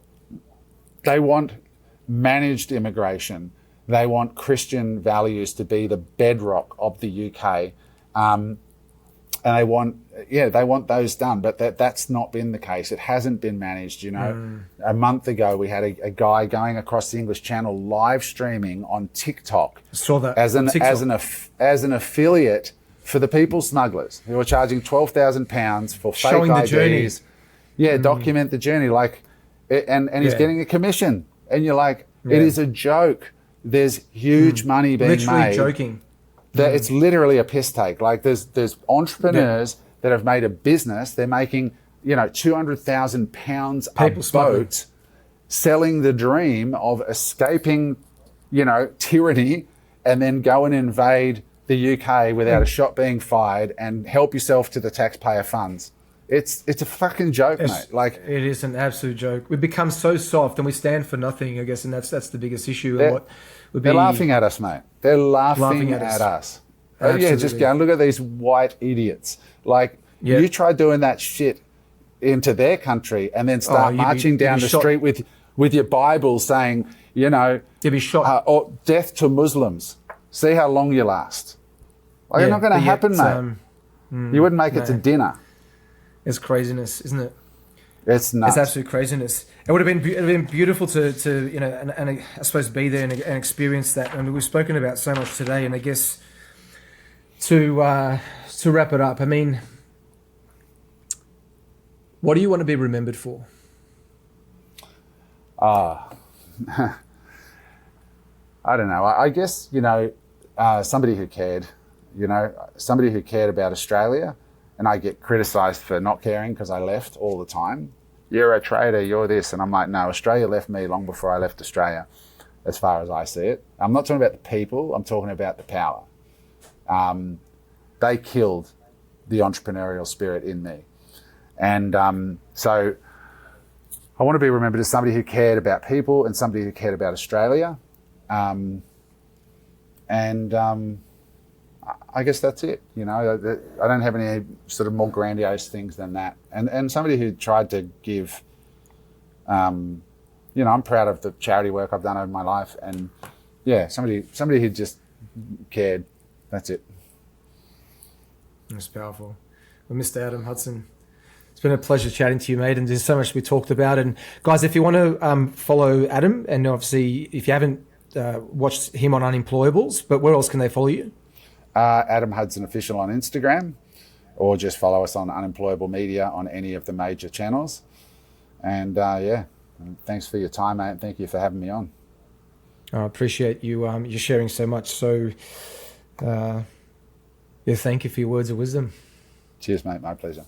They want managed immigration. They want Christian values to be the bedrock of the UK. And they want those done, but that's not been the case. It hasn't been managed. A month ago, we had a guy going across the English Channel live streaming on TikTok. Saw that as an affiliate for the people smugglers who are charging £12,000 for fake Showing the IDs. journey. Yeah, document the journey. Like, and he's getting a commission. And you're like, it is a joke. There's huge money being Literally made. joking. That it's literally a piss take. Like there's entrepreneurs that have made a business. They're making, £200,000 a boat, selling the dream of escaping, tyranny, and then go and invade the UK without a shot being fired and help yourself to the taxpayer funds. It's a fucking joke, mate. Like, it is an absolute joke. We've become so soft and we stand for nothing, I guess, and that's the biggest issue. And what would be, they're laughing at us, mate. They're laughing at us. Yeah, just go and look at these white idiots. Like, you try doing that shit into their country and then start marching down the street with your Bible saying, you'll be shot. Or death to Muslims. See how long you last. Like, it's not going to happen, mate. You wouldn't make it to dinner. It's craziness, isn't it? It's nuts. It's absolute craziness. It would have been beautiful to and I suppose be there and experience that. And we've spoken about so much today. And I guess to wrap it up, I mean, what do you want to be remembered for? I don't know. I guess somebody who cared. Somebody who cared about Australia. And I get criticised for not caring because I left all the time. You're a traitor, you're this. And I'm like, no, Australia left me long before I left Australia, as far as I see it. I'm not talking about the people, I'm talking about the power. They killed the entrepreneurial spirit in me. And so I want to be remembered as somebody who cared about people and somebody who cared about Australia. I guess that's it. I don't have any sort of more grandiose things than that. And somebody who tried to give, I'm proud of the charity work I've done over my life. And somebody who just cared. That's it. That's powerful. Well, Mr. Adam Hudson, it's been a pleasure chatting to you, mate. And there's so much we talked about. And guys, if you want to follow Adam, and obviously if you haven't watched him on Unemployables, but where else can they follow you? Adam Hudson Official on Instagram, or just follow us on Unemployable Media on any of the major channels. And thanks for your time, mate. Thank you for having me on. I appreciate you sharing so much. So, thank you for your words of wisdom. Cheers, mate. My pleasure.